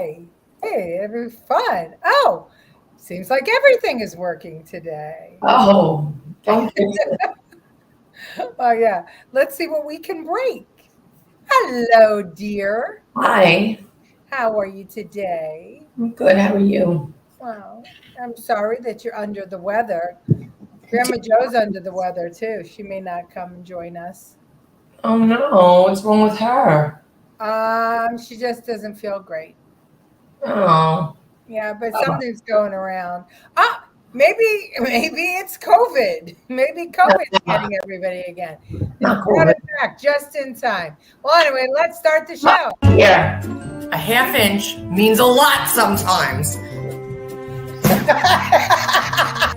Hey, it'll be fun. Oh, seems like everything is working today. Oh, don't do Oh, yeah. Let's see what we can break. Hello, dear. Hi, How are you today? I'm good. How are you? Well, I'm sorry that you're under the weather. Grandma Joe's under the weather too. She may not come and join us. Oh no, what's wrong with her? She just doesn't feel great. Oh, Yeah, but oh, something's going around. Maybe it's COVID. Maybe COVID's no, getting everybody again. It's not brought COVID. us back just in time. Well, anyway, let's start the show. Here, a half inch means a lot sometimes.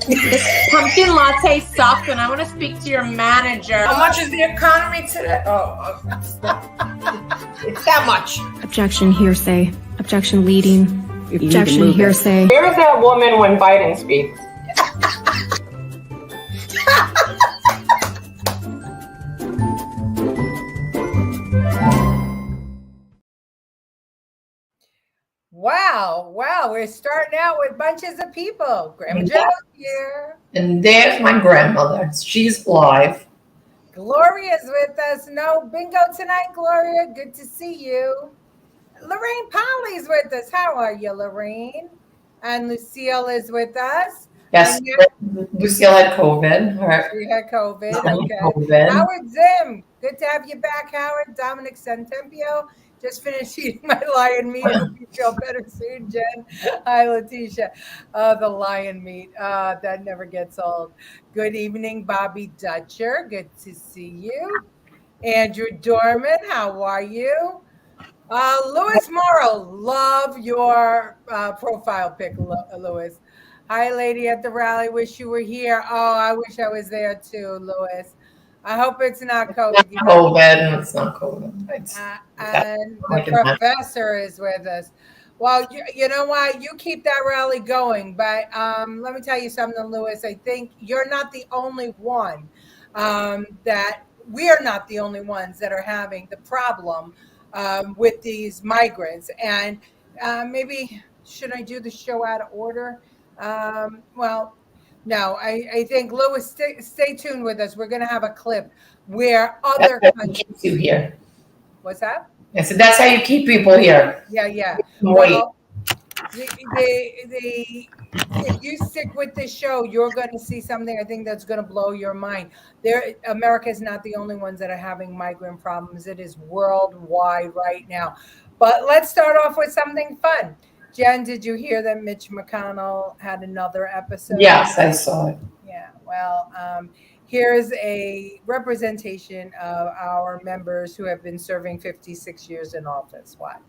This pumpkin latte sucks, and I want to speak to your manager. How much is the economy today? It's that much. Objection, hearsay. Objection, leading. Objection, hearsay. Where is that woman when Biden speaks? Wow, we're starting out with bunches of people. Grandma Joe's here. And there's my grandmother. She's live. Gloria's with us. No bingo tonight, Gloria. Good to see you. Lorraine Polly's with us. How are you, Lorraine? And Lucille is with us. Yes, And Lucille had COVID. she had COVID. Okay. COVID. Howard Zim. Good to have you back, Howard. Dominic Santempio. Just finished eating my lion meat. I hope you feel better soon, Jen. Hi, Leticia. The lion meat. That never gets old. Good evening, Bobby Dutcher. Good to see you. Andrew Dorman, how are you? Louis Morrow, love your profile pic, Louis. Hi, lady at the rally. Wish you were here. Oh, I wish I was there too, Louis. I hope it's not COVID. Not COVID. It's not COVID. And the professor is with us. Well, you know what? You keep that rally going. But let me tell you something, Louis. I think you're not the only one that we are not the only ones that are having the problem with these migrants. And maybe should I do the show out of order? Well, no, I think Louis, stay tuned with us. We're going to have a clip where other countries. Keeps you here. What's that? I said that's how you keep people here. Yeah. Wait. Well, if you stick with this show, you're going to see something I think that's going to blow your mind. America is not the only ones that are having migrant problems. It is worldwide right now. But let's start off with something fun. Jen, did you hear that Mitch McConnell had another episode? Yes, I saw it. Yeah, well, here's a representation of our members who have been serving 56 years in office. Watch.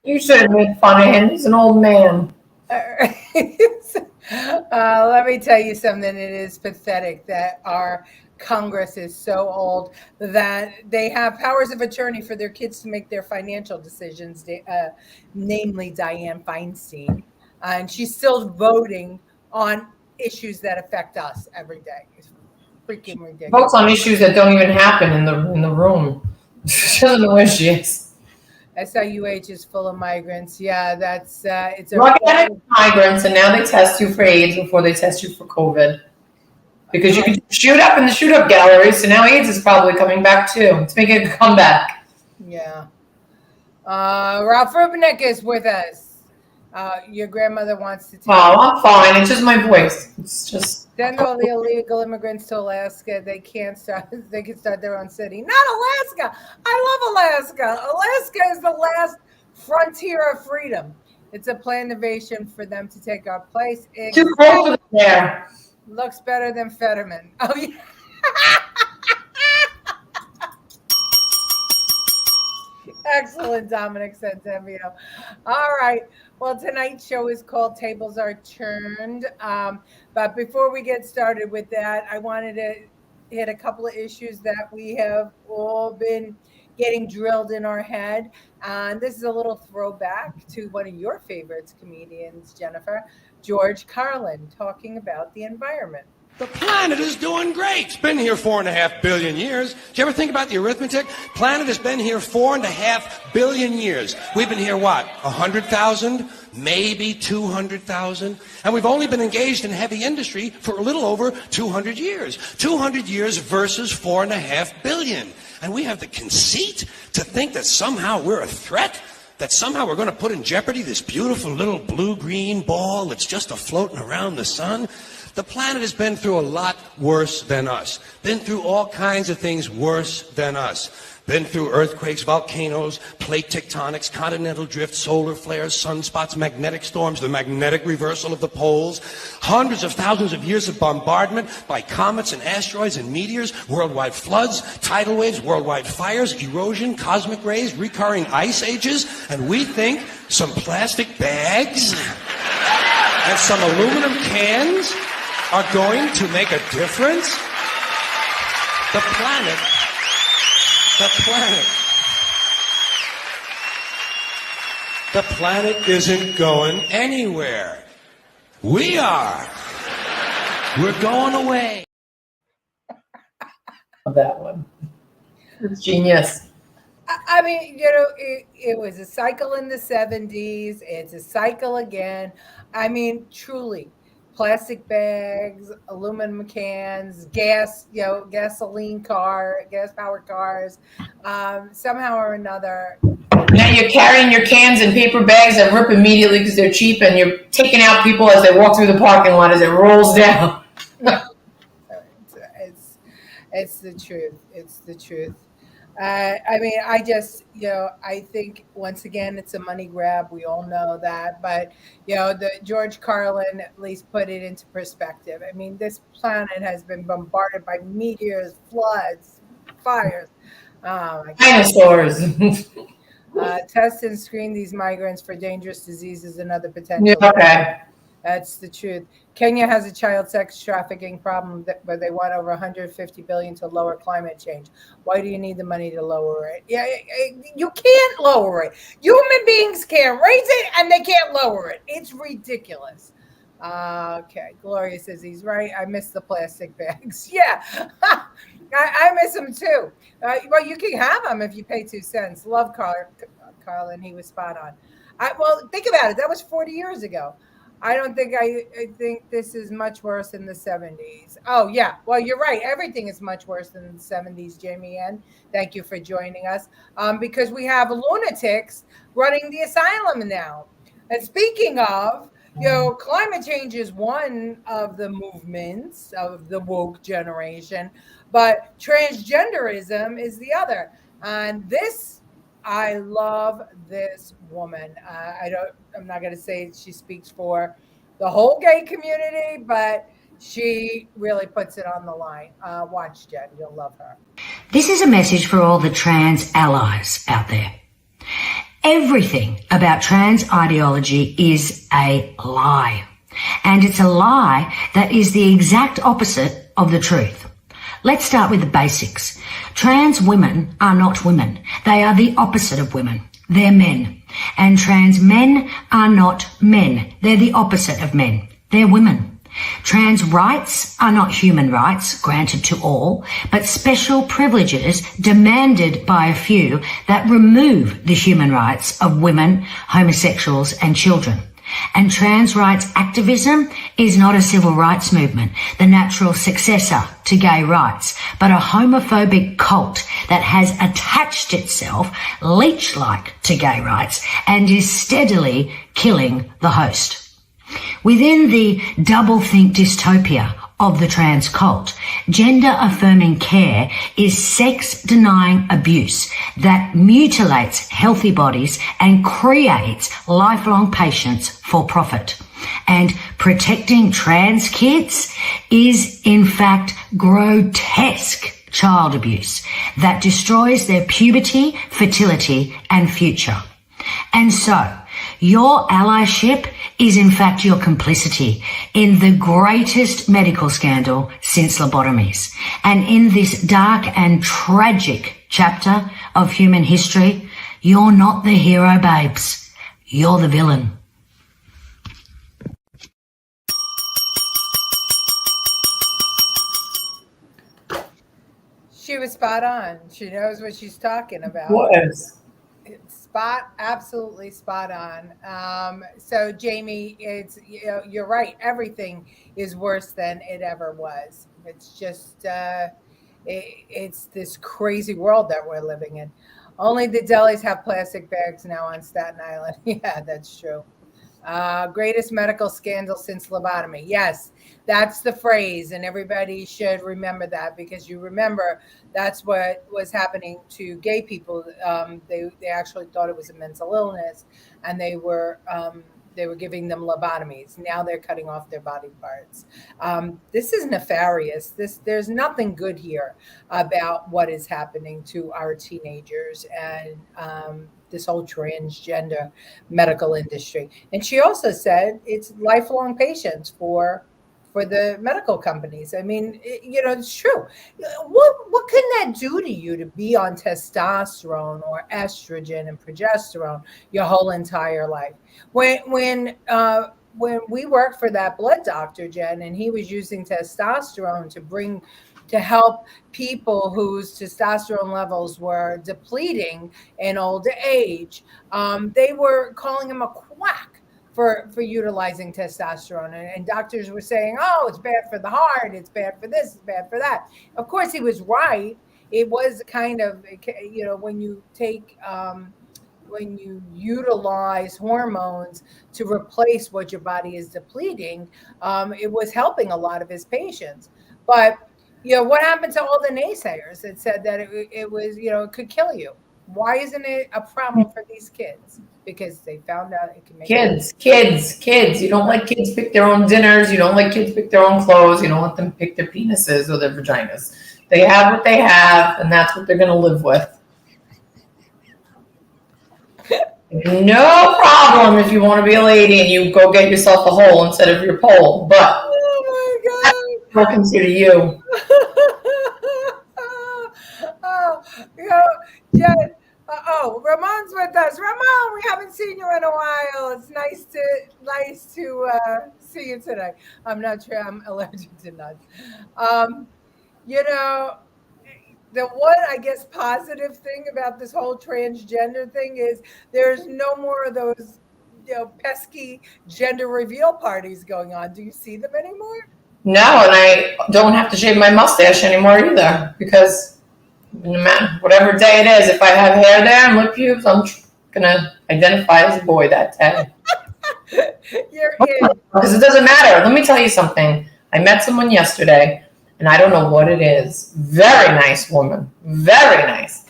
You should have made fun of him. He's an old man. Let me tell you something. It is pathetic that our Congress is so old that they have powers of attorney for their kids to make their financial decisions, namely Dianne Feinstein. And she's still voting on issues that affect us every day. It's freaking ridiculous. Votes on issues that don't even happen in the room. She doesn't know where she is. SIUH is full of migrants. Yeah, that's it's migrants, and now they test you for AIDS before they test you for COVID. Because you can shoot up in the shoot up gallery, so now AIDS is probably coming back too. It's making a comeback. Yeah. Ralph Rubinek is with us. Your grandmother wants to tell you. I'm fine. It's just my voice. It's just send all the illegal immigrants to Alaska. They can start their own city. Not Alaska. I love Alaska. Alaska is the last frontier of freedom. It's a planned invasion for them to take our place. Too cold there. Looks better than Fetterman. Oh yeah. Excellent, Dominic Santempio. All right. Well, tonight's show is called Tables Are Turned. But before we get started with that, I wanted to hit a couple of issues that we have all been getting drilled in our head. And this is a little throwback to one of your favorites comedians, Jennifer. George Carlin talking about the environment. The planet is doing great. It's been here 4.5 billion years. Did you ever think about the arithmetic? Planet has been here 4.5 billion years. We've been here, what, 100,000? Maybe 200,000? And we've only been engaged in heavy industry for a little over 200 years. 200 years versus 4.5 billion. And we have the conceit to think that somehow we're a threat? That somehow we're going to put in jeopardy this beautiful little blue-green ball that's just a-floating around the sun? The planet has been through a lot worse than us. Been through all kinds of things worse than us. Been through earthquakes, volcanoes, plate tectonics, continental drift, solar flares, sunspots, magnetic storms, the magnetic reversal of the poles, hundreds of thousands of years of bombardment by comets and asteroids and meteors, worldwide floods, tidal waves, worldwide fires, erosion, cosmic rays, recurring ice ages, and we think some plastic bags and some aluminum cans are going to make a difference? The planet isn't going anywhere. We are. We're going away. That one. It's genius. I mean, it was a cycle in the 70s. It's a cycle again. I mean, truly. Plastic bags, aluminum cans, gasoline gas-powered cars. Somehow or another. Now you're carrying your cans in paper bags that rip immediately because they're cheap, and you're taking out people as they walk through the parking lot as it rolls down. It's the truth. It's the truth. I mean, I think once again, it's a money grab. We all know that, but the George Carlin at least put it into perspective. I mean, this planet has been bombarded by meteors, floods, fires. Dinosaurs. Test and screen these migrants for dangerous diseases and other potential. Yeah, okay. That's the truth. Kenya has a child sex trafficking problem, but they want over 150 billion to lower climate change. Why do you need the money to lower it? Yeah, you can't lower it. Human beings can't raise it, and they can't lower it. It's ridiculous. Okay, Gloria says he's right. I miss the plastic bags. Yeah, I miss them too. Well, you can have them if you pay 2 cents. Love Carlin. He was spot on. Well, think about it. That was 40 years ago. I don't think I think this is much worse than the 70s. Oh, yeah. Well, you're right. Everything is much worse than the 70s, Jamie N. Thank you for joining us. Because we have lunatics running the asylum now. And speaking of, climate change is one of the movements of the woke generation, but transgenderism is the other. And I love this woman. I'm not going to say she speaks for the whole gay community, but she really puts it on the line. Watch, Jen. You'll love her. This is a message for all the trans allies out there. Everything about trans ideology is a lie. And it's a lie that is the exact opposite of the truth. Let's start with the basics. Trans women are not women. They are the opposite of women. They're men. And trans men are not men. They're the opposite of men. They're women. Trans rights are not human rights granted to all, but special privileges demanded by a few that remove the human rights of women, homosexuals, and children. And trans rights activism is not a civil rights movement, the natural successor to gay rights, but a homophobic cult that has attached itself leech-like to gay rights and is steadily killing the host. Within the doublethink dystopia of the trans cult, gender-affirming care is sex-denying abuse that mutilates healthy bodies and creates lifelong patients for profit. And protecting trans kids is, in fact, grotesque child abuse that destroys their puberty, fertility, and future. And so, your allyship is in fact your complicity in the greatest medical scandal since lobotomies. And in this dark and tragic chapter of human history, you're not the hero, babes. You're the villain. She was spot on. She knows what she's talking about. Was. Absolutely spot on. So Jamie, you're right. Everything is worse than it ever was. It's just it's this crazy world that we're living in. Only the delis have plastic bags now on Staten Island. Yeah, that's true. Greatest medical scandal since lobotomy. Yes, that's the phrase, and everybody should remember that, because you remember that's what was happening to gay people. They actually thought it was a mental illness, and they were giving them lobotomies. Now they're cutting off their body parts. This is nefarious. There's nothing good here about what is happening to our teenagers and this whole transgender medical industry. And she also said it's lifelong patients for the medical companies. I mean, it's true. What can that do to you to be on testosterone or estrogen and progesterone your whole entire life? When we worked for that blood doctor, Jen, and he was using testosterone to help people whose testosterone levels were depleting in older age, they were calling him a quack for utilizing testosterone. And doctors were saying, oh, it's bad for the heart, it's bad for this, it's bad for that. Of course, he was right. It was kind of, when you take, when you utilize hormones to replace what your body is depleting, it was helping a lot of his patients. But what happened to all the naysayers that said that it was, it could kill you? Why isn't it a problem for these kids? Because they found out it can make kids. You don't let kids pick their own dinners. You don't let kids pick their own clothes. You don't let them pick their penises or their vaginas. They have what they have, and that's what they're going to live with. No problem if you want to be a lady and you go get yourself a hole instead of your pole, but oh my God, I'll consider you. Jen. Ramon's with us. Ramon, we haven't seen you in a while. It's nice to see you today. I'm not sure I'm allergic to nuts. The one, I guess, positive thing about this whole transgender thing is there's no more of those, pesky gender reveal parties going on. Do you see them anymore? No, and I don't have to shave my mustache anymore either, because no matter whatever day it is, if I have hair there and lip pubes, I'm gonna identify as a boy that day. You're in. Because it doesn't matter. Let me tell you something. I met someone yesterday, and I don't know what it is. Very nice woman. Very nice.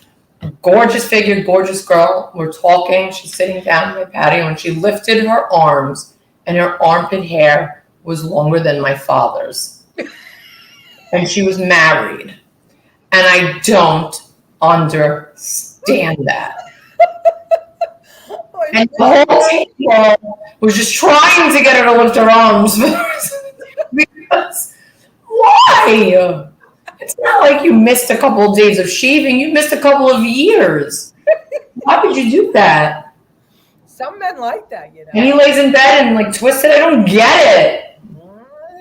Gorgeous figure, gorgeous girl. We're talking. She's sitting down on my patio, and she lifted her arms, and her armpit hair was longer than my father's. And she was married. And I don't understand that. And the whole table was just trying to get her to lift her arms. Because why? It's not like you missed a couple of days of shaving. You missed a couple of years. Why would you do that? Some men like that, And he lays in bed and twists it. I don't get it.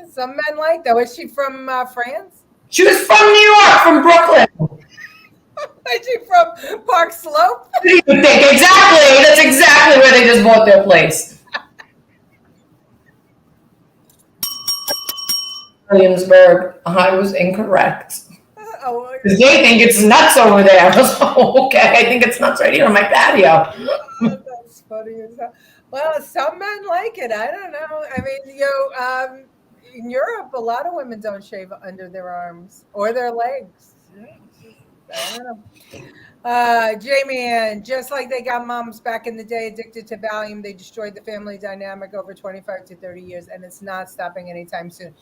Some men like that. Was she from France? She was from New York, from Brooklyn. Is she from Park Slope? What do you think? Exactly. That's exactly where they just bought their place. Williamsburg. I was incorrect. Because they think it's nuts over there. Okay, I think it's nuts right here on my patio. That's funny as hell. Well, some men like it. I don't know. I mean, in Europe, a lot of women don't shave under their arms or their legs. I don't know. Jamie Ann, just like they got moms back in the day addicted to Valium, they destroyed the family dynamic over 25 to 30 years, and it's not stopping anytime soon.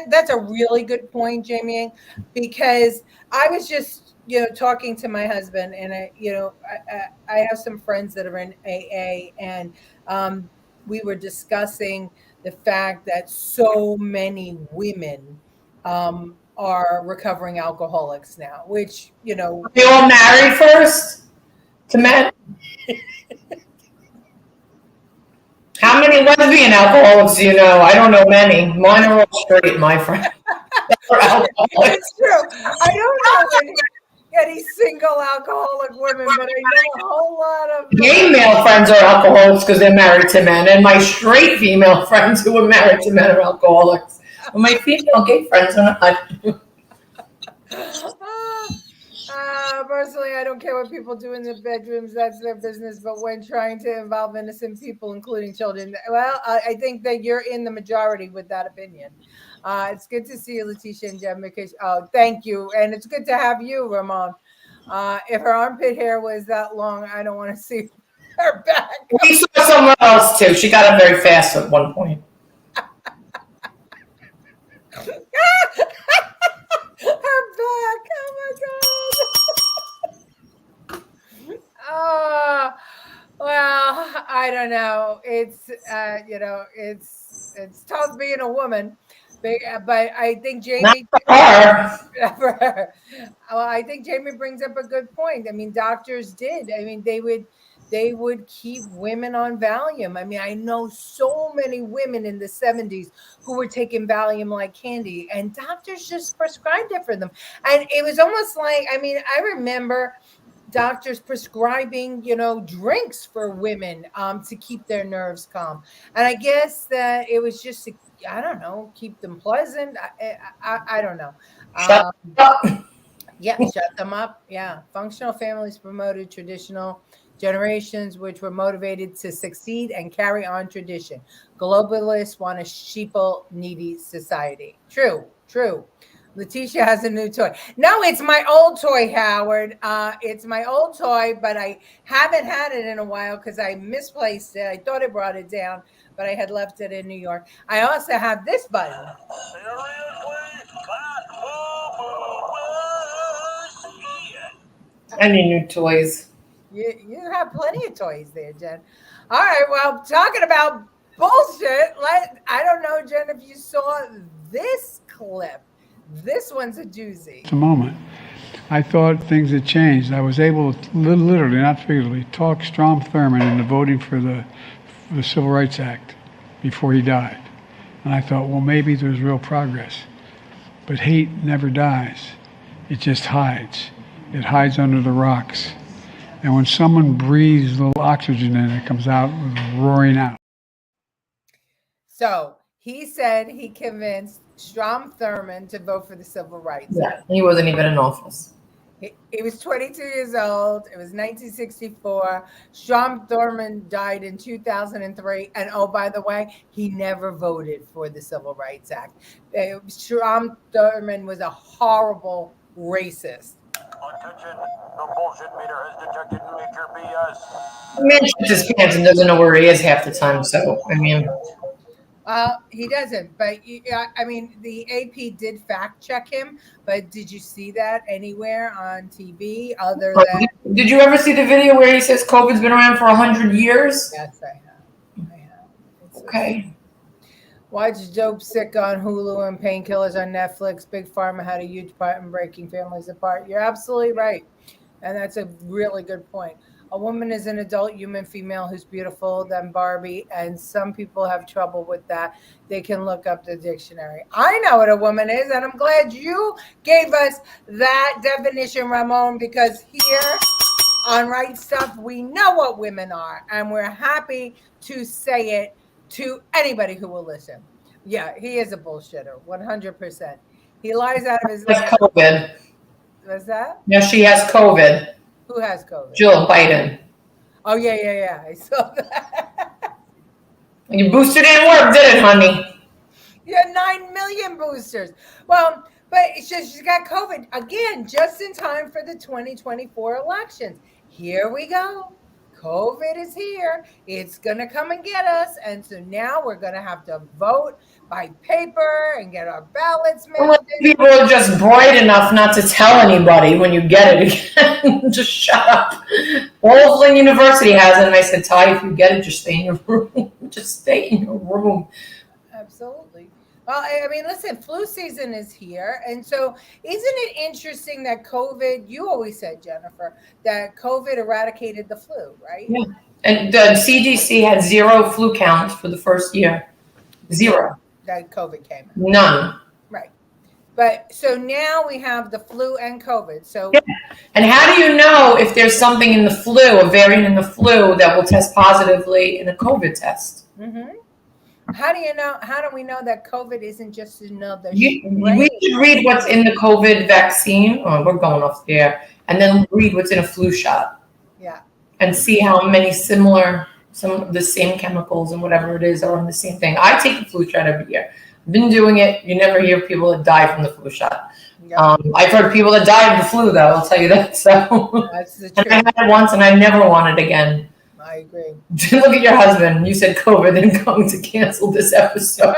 That's a really good point, Jamie Ann, because I was just, talking to my husband, and I have some friends that are in AA, and we were discussing the fact that so many women are recovering alcoholics now, which, Are you all married first to men? How many lesbian alcoholics do you know? I don't know many. Mine are all straight, my friend. It's true. I don't know any single alcoholic women, but I know a whole lot of Gay male friends are alcoholics because they're married to men, and my straight female friends who are married to men are alcoholics. But my female gay friends are not. Personally, I don't care what people do in the bedrooms. That's their business. But when trying to involve innocent people, including children, well, I think that you're in the majority with that opinion. It's good to see you, Leticia and Jen, because, thank you. And it's good to have you, Ramon. If her armpit hair was that long, I don't want to see her back. We saw somewhere else too. She got up very fast at one point. Her back. Oh my God. Well, I don't know. It's it's tough being a woman, but I think Jamie. Well, I think Jamie brings up a good point. I mean, doctors did. I mean, they would keep women on Valium. I mean, I know so many women in the 70s who were taking Valium like candy, and doctors just prescribed it for them. And it was almost like, I mean, I remember doctors prescribing, drinks for women to keep their nerves calm. And I guess that it was just to, I don't know, keep them pleasant. I don't know. Shut up. Yeah, shut them up. Yeah. Functional families promoted traditional generations, which were motivated to succeed and carry on tradition. Globalists want a sheeple, needy society. True. Leticia has a new toy. No, it's my old toy, Howard. It's my old toy, but I haven't had it in a while because I misplaced it. I thought I brought it down, but I had left it in New York. I also have this button. Any new toys? You have plenty of toys there, Jen. All right, well, talking about bullshit, I don't know, Jen, if you saw this clip. This one's a doozy. At the moment, I thought things had changed. I was able to literally, not figuratively, talk Strom Thurmond into voting for the Civil Rights Act before he died. And I thought, well, maybe there's real progress. But hate never dies. It just hides. It hides under the rocks. And when someone breathes a little oxygen in, it comes out roaring out. So he said he convinced Strom Thurmond to vote for the Civil Rights Act. He wasn't even in office. He was 22 years old. It was 1964. Strom Thurmond died in 2003. And oh, by the way, he never voted for the Civil Rights Act. Strom Thurmond was a horrible racist. Attention, the bullshit meter has detected major BS. The man shits his pants and doesn't know where he is half the time. So, I mean. He doesn't, but I mean, the AP did fact check him, but did you see that anywhere on TV other than? Did you ever see the video where he says COVID's been around for 100 years? Yes, I have. Okay. Watch Dope Sick on Hulu and Painkillers on Netflix. Big Pharma had a huge part in breaking families apart. You're absolutely right. And that's a really good point. A woman is an adult human female who's beautiful than Barbie, and some people have trouble with that. They can look up the dictionary. I know what a woman is, and I'm glad you gave us that definition, Ramon, because here on Right Stuff, we know what women are, and we're happy to say it to anybody who will listen. Yeah, he is a bullshitter, 100%. He lies out of his Has COVID. What's that? Yeah, she has COVID. Who has COVID? Jill Biden. Oh, yeah. I saw that. Your booster didn't work, did it, honey? Yeah, 9 million boosters. Well, but she's got COVID again, just in time for the 2024 elections. Here we go. COVID is here. It's going to come and get us. And so now we're going to have to vote by paper and get our ballots mailed. People are just bright enough not to tell anybody when you get it again. Just shut up. All of Flynn University has it. And I said, Ty, if you get it, just stay in your room. Just stay in your room. Absolutely. Well, I mean, listen, flu season is here. And so isn't it interesting that COVID, you always said, Jennifer, that COVID eradicated the flu, right? Yeah. And the CDC had 0 flu counts for the first year. 0. That COVID came. None. Right. But so now we have the flu and COVID. So Yeah. And how do you know if there's something in the flu, a variant in the flu that will test positively in a COVID test? mhm. How do you know? How do we know that COVID isn't just another We strain? should read what's in the COVID vaccine. Oh, we're going off there. And then read what's in a flu shot Yeah. and see how many similar, some of the same chemicals and whatever it is are on the same thing. I take the flu shot every year. I've been doing it. You never hear people that die from the flu shot. Yeah. I've heard people that died of the flu, though. I'll tell you that. So, That's the and I truth. had it once, and I never want it again. I agree. Look at your husband. You said COVID and going to cancel this episode.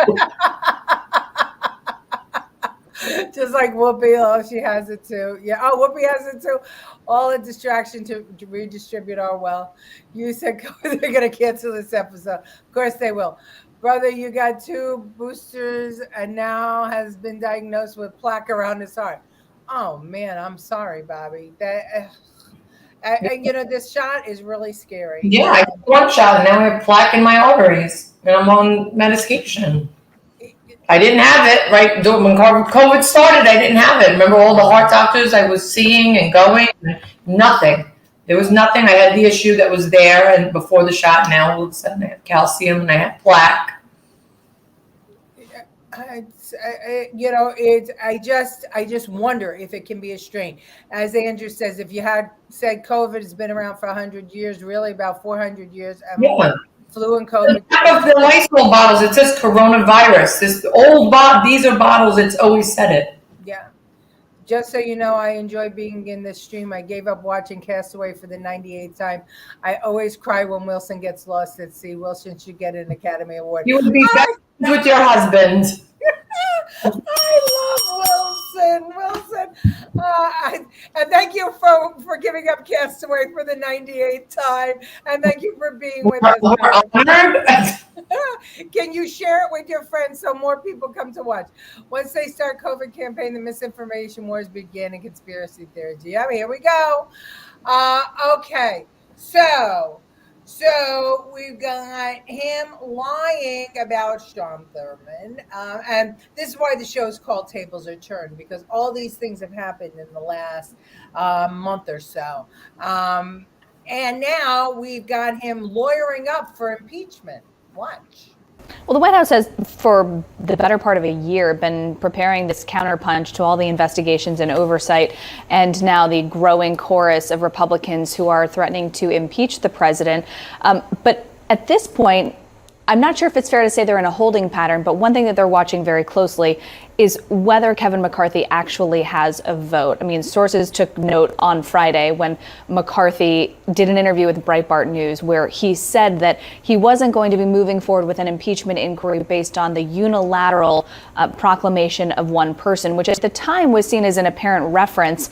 Just like Whoopi, oh, she has it too. Yeah. Oh, Whoopi has it too. All a distraction to redistribute our wealth. You said they're going to cancel this episode. Of course they will. Brother, you got 2 boosters and now has been diagnosed with plaque around his heart. Oh man, I'm sorry, Bobby. That this shot is really scary. Yeah, I took 1 shot, and now I have plaque in my arteries, and I'm on medication. I didn't have it right when COVID started. I didn't have it. Remember all the heart doctors I was seeing and going? Nothing. There was nothing. I had the issue that was there, and before the shot, now all of a sudden I have calcium and I have plaque. I just wonder if it can be a strain. As Andrew says, if you had said COVID has been around for 100 years, really about 400 years, and Yeah. flu and COVID. Of the Lysol bottles, it says coronavirus. This old these are bottles. It's always said it. Yeah. Just so you know, I enjoy being in this stream. I gave up watching Castaway for the 98th time. I always cry when Wilson gets lost at sea. Wilson should get an Academy Award. You would be best with your husband. I love Wilson. And thank you for giving up Castaway for the 98th time. And thank you for being with us. We're honored. Can you share it with your friends so more people come to watch? Once they start COVID campaign, the misinformation wars begin and conspiracy theories. Yeah, here we go. Okay, so we've got him lying about Strom Thurmond, and this is why the show's called Tables Are Turned, because all these things have happened in the last month or so. And now we've got him lawyering up for impeachment. Watch. Well, the White House has, for the better part of a year, been preparing this counterpunch to all the investigations and oversight, and now the growing chorus of Republicans who are threatening to impeach the president. But at this point, I'm not sure if it's fair to say they're in a holding pattern, but one thing that they're watching very closely is whether Kevin McCarthy actually has a vote. I mean, sources took note on Friday when McCarthy did an interview with Breitbart News where he said that he wasn't going to be moving forward with an impeachment inquiry based on the unilateral proclamation of one person, which at the time was seen as an apparent reference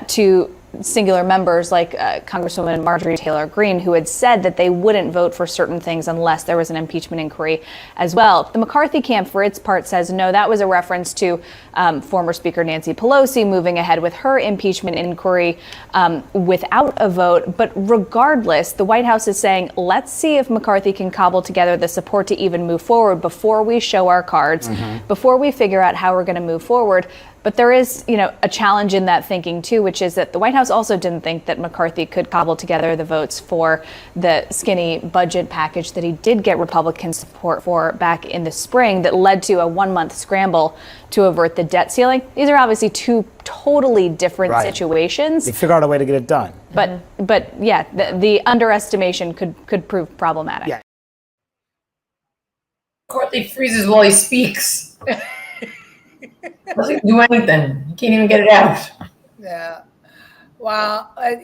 to singular members like Congresswoman Marjorie Taylor Greene, who had said that they wouldn't vote for certain things unless there was an impeachment inquiry as well. The McCarthy camp, for its part, says no, that was a reference to former Speaker Nancy Pelosi moving ahead with her impeachment inquiry without a vote. But regardless, the White House is saying, let's see if McCarthy can cobble together the support to even move forward before we show our cards, before we figure out how we're going to move forward. But there is, a challenge in that thinking, too, which is that the White House also didn't think that McCarthy could cobble together the votes for the skinny budget package that he did get Republican support for back in the spring that led to a 1-month scramble to avert the debt ceiling. These are obviously 2 totally different situations. They figure out a way to get it done. But yeah, the underestimation could prove problematic. Yeah. McCarthy freezes while he speaks. Doesn't do anything. He can't even get it out. Yeah. Well, at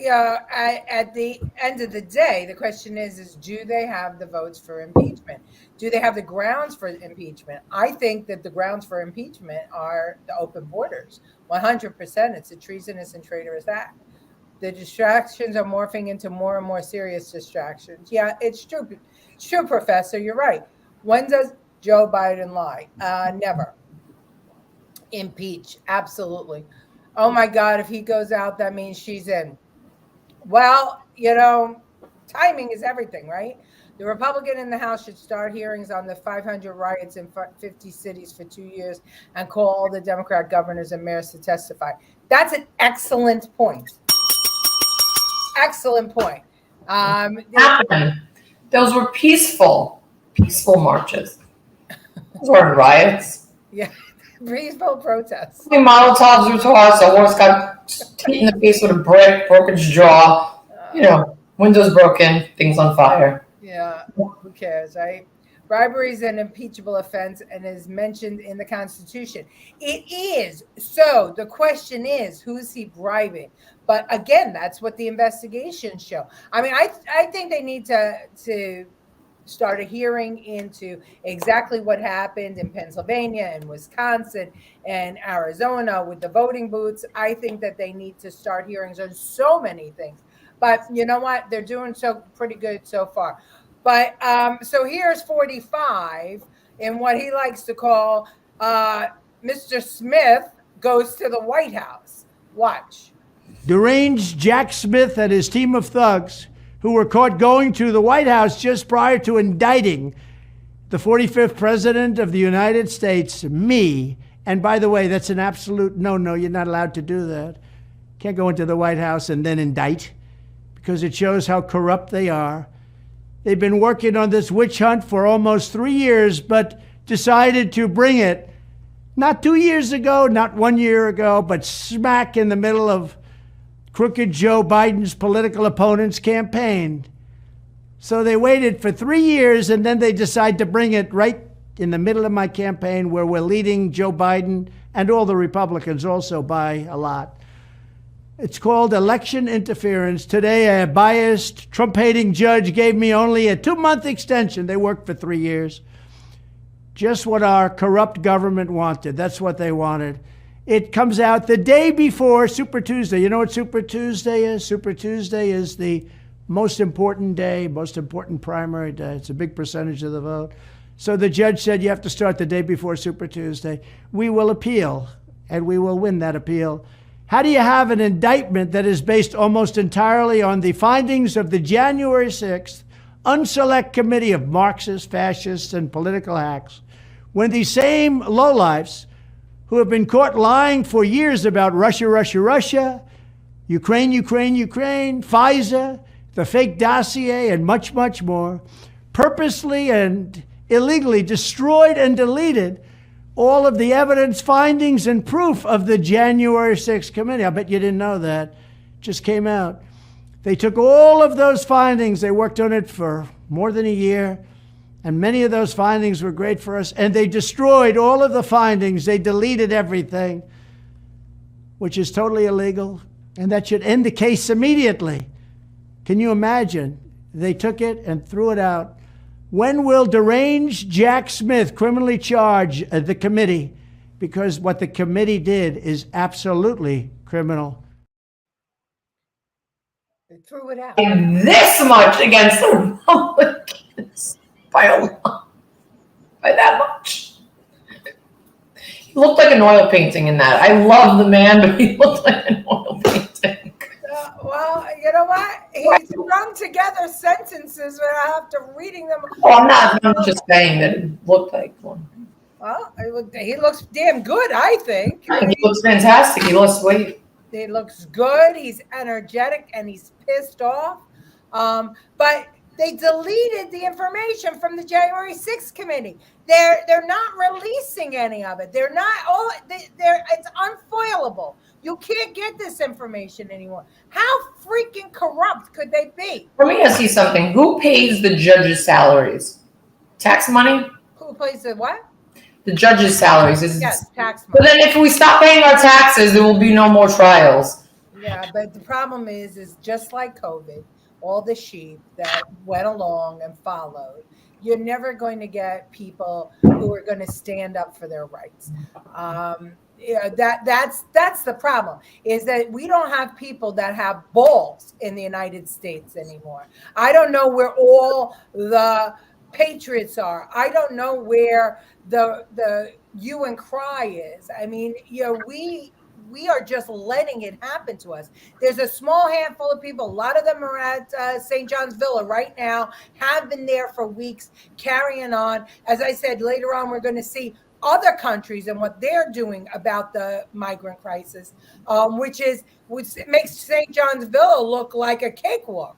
the end of the day, the question is do they have the votes for impeachment? Do they have the grounds for impeachment? I think that the grounds for impeachment are the open borders. 100%. It's a treasonous and traitorous act. The distractions are morphing into more and more serious distractions. Yeah, it's true. It's true, Professor. You're right. When does Joe Biden lie? Never. Impeach. Absolutely. Oh my God, if he goes out, that means she's in. Well, timing is everything, right? The Republican in the House should start hearings on the 500 riots in 50 cities for 2 years and call all the Democrat governors and mayors to testify. That's an excellent point. Excellent point. Those were peaceful marches. Those weren't riots. Yeah, peaceful protests. Molotovs were tossed. A horse got hit in the face with a brick, broke its jaw. Windows broken, things on fire. Yeah, who cares, right? Bribery is an impeachable offense and is mentioned in the Constitution. It is. So the question is, who is he bribing? But again, that's what the investigations show. I mean, I think they need to start a hearing into exactly what happened in Pennsylvania and Wisconsin and Arizona with the voting booths. I think that they need to start hearings on so many things. But you know what? They're doing so pretty good so far. But so here's 45 in what he likes to call Mr. Smith goes to the White House. Watch. Deranged Jack Smith and his team of thugs who were caught going to the White House just prior to indicting the 45th president of the United States, me. And by the way, that's an absolute no. You're not allowed to do that. Can't go into the White House and then indict, because it shows how corrupt they are. They've been working on this witch hunt for almost 3 years, but decided to bring it not 2 years ago, not 1 year ago, but smack in the middle of crooked Joe Biden's political opponent's campaign. So they waited for 3 years, and then they decide to bring it right in the middle of my campaign, where we're leading Joe Biden and all the Republicans also by a lot. It's called election interference. Today, a biased, Trump-hating judge gave me only a 2-month extension. They worked for 3 years. Just what our corrupt government wanted. That's what they wanted. It comes out the day before Super Tuesday. You know what Super Tuesday is? Super Tuesday is the most important day, most important primary day. It's a big percentage of the vote. So the judge said you have to start the day before Super Tuesday. We will appeal, and we will win that appeal. How do you have an indictment that is based almost entirely on the findings of the January 6th unselect committee of Marxists, fascists, and political hacks, when these same lowlifes who have been caught lying for years about Russia, Ukraine, Pfizer, the fake dossier, and much, much more, purposely and illegally destroyed and deleted all of the evidence, findings, and proof of the January 6th committee. I bet you didn't know that. Just came out. They took all of those findings. They worked on it for more than a year, and many of those findings were great for us, and they destroyed all of the findings. They deleted everything, which is totally illegal, and that should end the case immediately. Can you imagine? They took it and threw it out. When will deranged Jack Smith criminally charge the committee? Because what the committee did is absolutely criminal. They threw it out. This much against the Republicans by a lot, by that much. He looked like an oil painting in that. I love the man, but he looked like an oil painting. Well, you know what? He strung together sentences after reading them. Well, I'm just saying that it looked like one. Well, he looks damn good, I think. He looks fantastic. He lost weight. He looks good. He's energetic and he's pissed off. But they deleted the information from the January 6th committee. They're not releasing any of it. They're not all. It's unfoilable. You can't get this information anymore. How freaking corrupt could they be? Let me ask you something. Who pays the judges' salaries? Tax money? Who pays the what? The judges' salaries. Yes, tax money. But then if we stop paying our taxes, there will be no more trials. Yeah, but the problem is just like COVID, all the sheep that went along and followed, you're never going to get people who are going to stand up for their rights. That's the problem, is that we don't have people that have balls in the United States anymore. I don't know where all the patriots are. I don't know where the hue and cry is. I mean, we we are just letting it happen to us. There's a small handful of people. A lot of them are at St. John's Villa right now, have been there for weeks, carrying on. As I said, later on, we're going to see other countries and what they're doing about the migrant crisis, which makes St. John's Villa look like a cakewalk.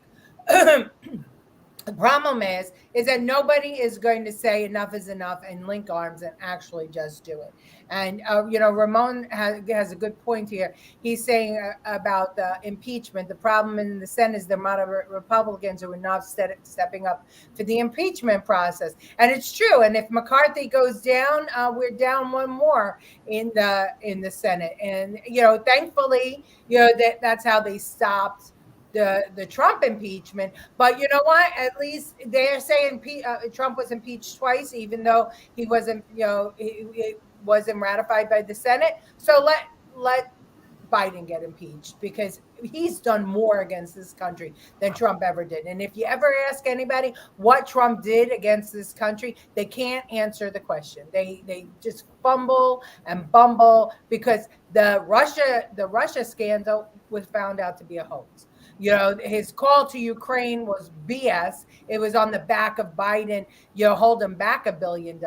The problem is that nobody is going to say enough is enough and link arms and actually just do it. And, Ramon has a good point here. He's saying about the impeachment. The problem in the Senate is the amount of Republicans who are not stepping up for the impeachment process. And it's true. And if McCarthy goes down, we're down one more in the Senate. And, thankfully, that's how they stopped the Trump impeachment. But you know what? At least they're saying Trump was impeached twice, even though he wasn't, it wasn't ratified by the Senate. So let Biden get impeached, because he's done more against this country than Trump ever did. And if you ever ask anybody what Trump did against this country, they can't answer the question. They just fumble and bumble, because the Russia scandal was found out to be a hoax. His call to Ukraine was BS. It was on the back of Biden, holding back $1 billion,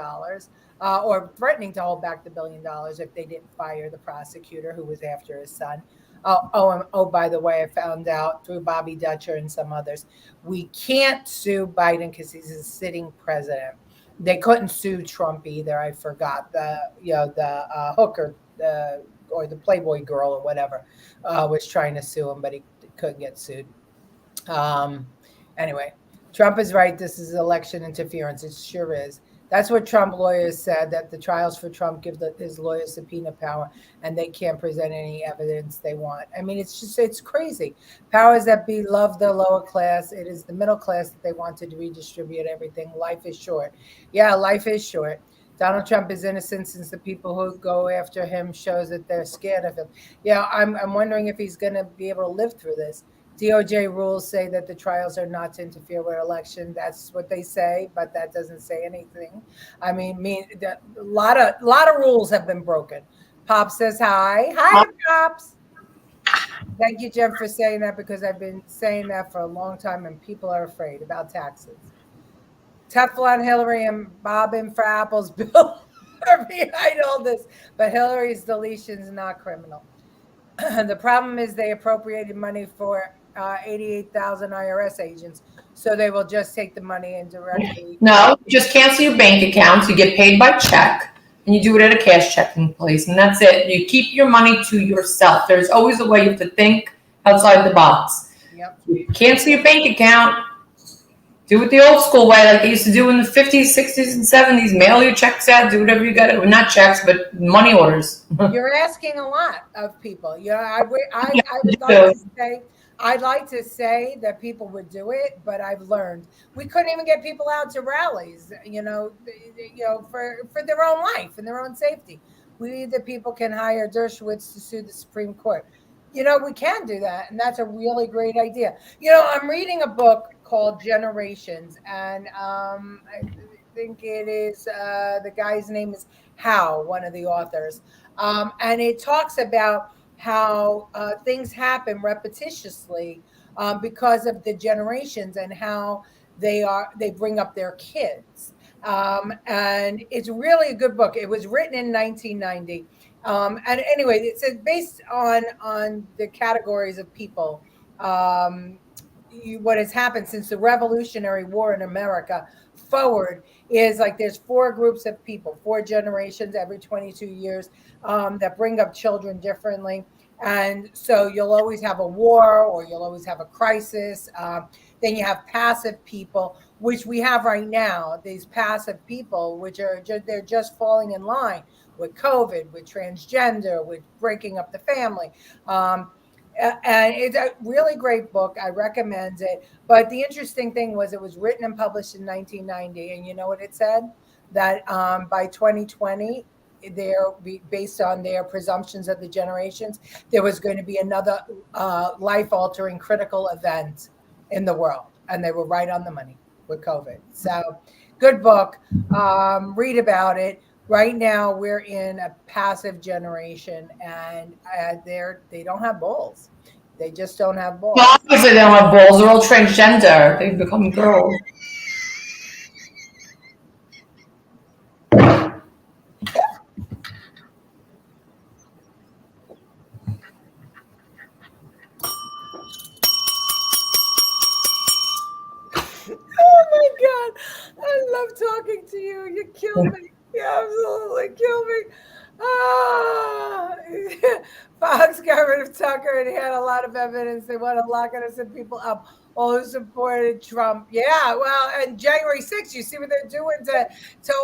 or threatening to hold back the $1 billion if they didn't fire the prosecutor who was after his son. By the way, I found out through Bobby Dutcher and some others, we can't sue Biden because he's a sitting president. They couldn't sue Trump either. I forgot the hooker, or the Playboy girl or whatever, was trying to sue him, but he couldn't get sued. Anyway, Trump is right. This is election interference. It sure is. That's what Trump lawyers said, that the trials for Trump give his lawyers subpoena power, and they can't present any evidence they want. I mean, it's crazy. Powers that be love the lower class. It is the middle class that they want to redistribute everything. Life is short. Yeah, life is short. Donald Trump is innocent, since the people who go after him shows that they're scared of him. Yeah, I'm wondering if he's going to be able to live through this. DOJ rules say that the trials are not to interfere with election. That's what they say, but that doesn't say anything. I mean, a lot of rules have been broken. Pops says hi. Hi, Pops. Thank you, Jen, for saying that, because I've been saying that for a long time, and people are afraid about taxes. Teflon Hillary and bobbing for apples bill are behind all this, but Hillary's deletion is not criminal. The problem is they appropriated money for 88,000 IRS agents, so they will just take the money and directly. No, you just cancel your bank accounts. You get paid by check, and you do it at a cash checking place, and that's it. You keep your money to yourself. There's always a way. You have to think outside the box. Yep. You cancel your bank account. Do it the old school way, like they used to do in the 50s, 60s, and 70s. Mail your checks out. Do whatever you got. Well, not checks, but money orders. You're asking a lot of people. I'd like to say that people would do it, but I've learned we couldn't even get people out to rallies. For their own life and their own safety. The people can hire Dershowitz to sue the Supreme Court. We can do that, and that's a really great idea. I'm reading a book called Generations, and I think it is the guy's name is Howe, one of the authors, and it talks about how things happen repetitiously because of the generations, and how they bring up their kids, and it's really a good book. It was written in 1990. And anyway, it's based on the categories of people. What has happened since the Revolutionary War in America forward is like there's 4 groups of people, 4 generations every 22 years that bring up children differently. And so you'll always have a war, or you'll always have a crisis. Then you have passive people, which we have right now. These passive people, which they're just falling in line with COVID, with transgender, with breaking up the family. And it's a really great book. I recommend it. But the interesting thing was it was written and published in 1990. And you know what it said? That by 2020, based on their presumptions of the generations, there was going to be another life-altering critical event in the world. And they were right on the money with COVID. So good book. Read about it. Right now, we're in a passive generation, and they don't have balls. They just don't have balls. Well, obviously they don't have balls. They're all transgender. They become girls. Oh my God. I love talking to you. You kill me. You absolutely kill me. Ah. Fox got rid of Tucker and he had a lot of evidence. They want to lock innocent people up. All who supported Trump. Yeah, well, and January 6th, you see what they're doing to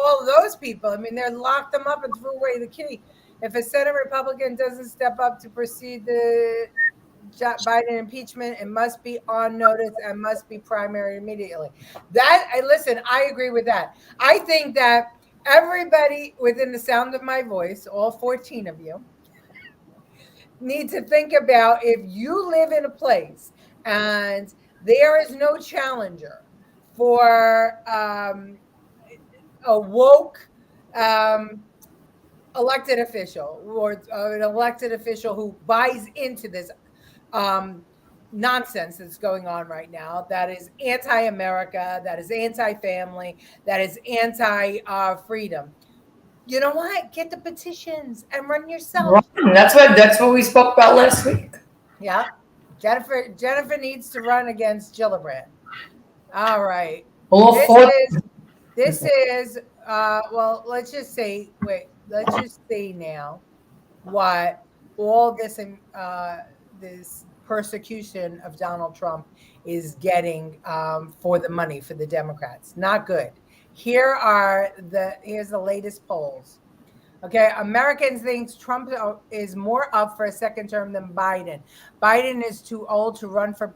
all of those people. I mean, they locked them up and threw away the key. If a Senate Republican doesn't step up to proceed the Biden impeachment, it must be on notice and must be primary immediately. Listen, I agree with that. I think that everybody within the sound of my voice, all 14 of you, need to think about if you live in a place and there is no challenger for a woke elected official or an elected official who buys into this nonsense that's going on right now, that is anti-America, that is anti-family, that is anti-freedom. You know what? Get the petitions and run yourself. Right. That's what we spoke about last week. Yeah. Jennifer needs to run against Gillibrand. All right. This is well, let's just say now what all this this persecution of Donald Trump is getting for the money for the Democrats. Not good. Here's the latest polls. Okay, Americans think Trump is more up for a second term than Biden. Biden is too old to run for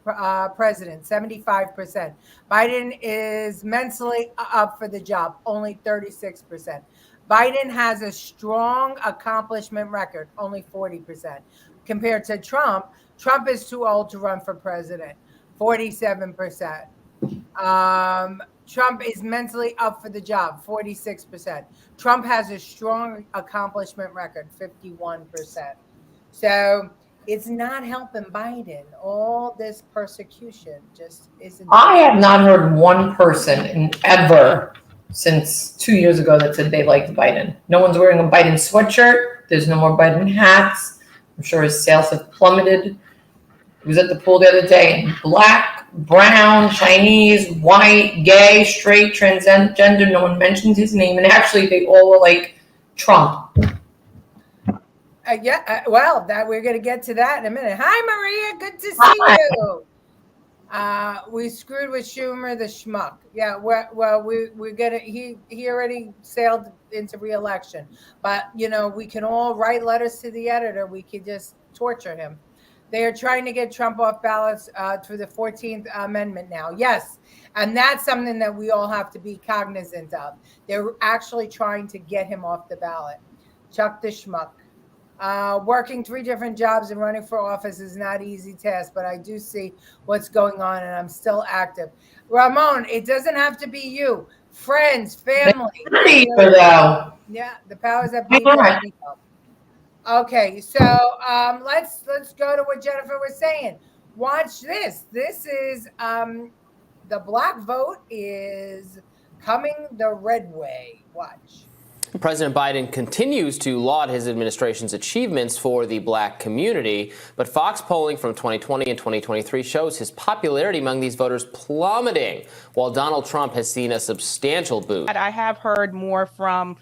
president, 75%. Biden is mentally up for the job, only 36%. Biden has a strong accomplishment record, only 40%. Compared to Trump, Trump is too old to run for president, 47%. Trump is mentally up for the job, 46%. Trump has a strong accomplishment record, 51%. So it's not helping Biden. All this persecution just isn't. I have not heard one person ever since 2 years ago that said they liked Biden. No one's wearing a Biden sweatshirt. There's no more Biden hats. I'm sure his sales have plummeted. He was at the pool the other day. Black, brown, Chinese, white, gay, straight, transgender. No one mentioned his name. And actually, they all were like Trump. Well, we're going to get to that in a minute. Hi, Maria. Good to see you. We screwed with Schumer, the schmuck. Yeah, we're gonna. He already sailed into re-election, but we can all write letters to the editor. We could just torture him. They are trying to get Trump off ballots through the 14th Amendment now. Yes, and that's something that we all have to be cognizant of. They're actually trying to get him off the ballot. Chuck the schmuck. Working 3 different jobs and running for office is not an easy task, but I do see what's going on and I'm still active. Ramon, it doesn't have to be you. Friends, family. Yeah, the powers that be. Okay, so let's go to what Jennifer was saying. Watch this. This is the black vote is coming the red way. Watch. President Biden continues to laud his administration's achievements for the black community, but Fox polling from 2020 and 2023 shows his popularity among these voters plummeting, while Donald Trump has seen a substantial boost. I have heard more from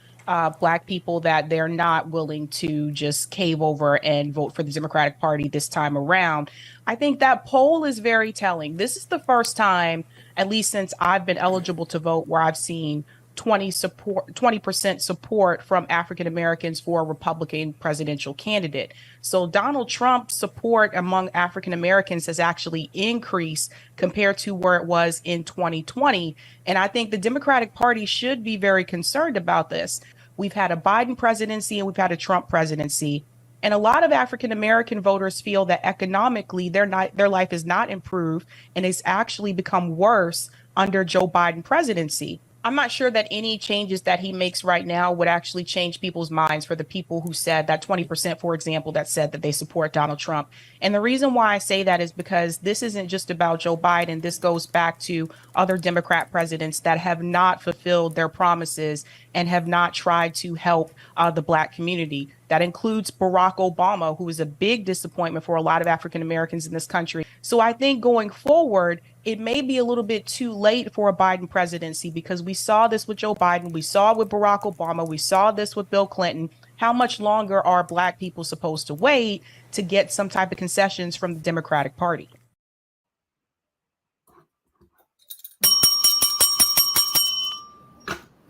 black people that they're not willing to just cave over and vote for the Democratic Party this time around. I think that poll is very telling. This is the first time, at least since I've been eligible to vote, where I've seen 20% support from African Americans for a Republican presidential candidate. So Donald Trump's support among African Americans has actually increased compared to where it was in 2020. And I think the Democratic Party should be very concerned about this. We've had a Biden presidency and we've had a Trump presidency. And a lot of African American voters feel that economically their life is not improved and it's actually become worse under Joe Biden presidency. I'm not sure that any changes that he makes right now would actually change people's minds for the people who said that 20%, for example, that said that they support Donald Trump. And the reason why I say that is because this isn't just about Joe Biden. This goes back to other Democrat presidents that have not fulfilled their promises and have not tried to help the Black community. That includes Barack Obama, who is a big disappointment for a lot of African Americans in this country. So I think going forward, it may be a little bit too late for a Biden presidency, because we saw this with Joe Biden. We saw it with Barack Obama. We saw this with Bill Clinton. How much longer are Black people supposed to wait to get some type of concessions from the Democratic Party?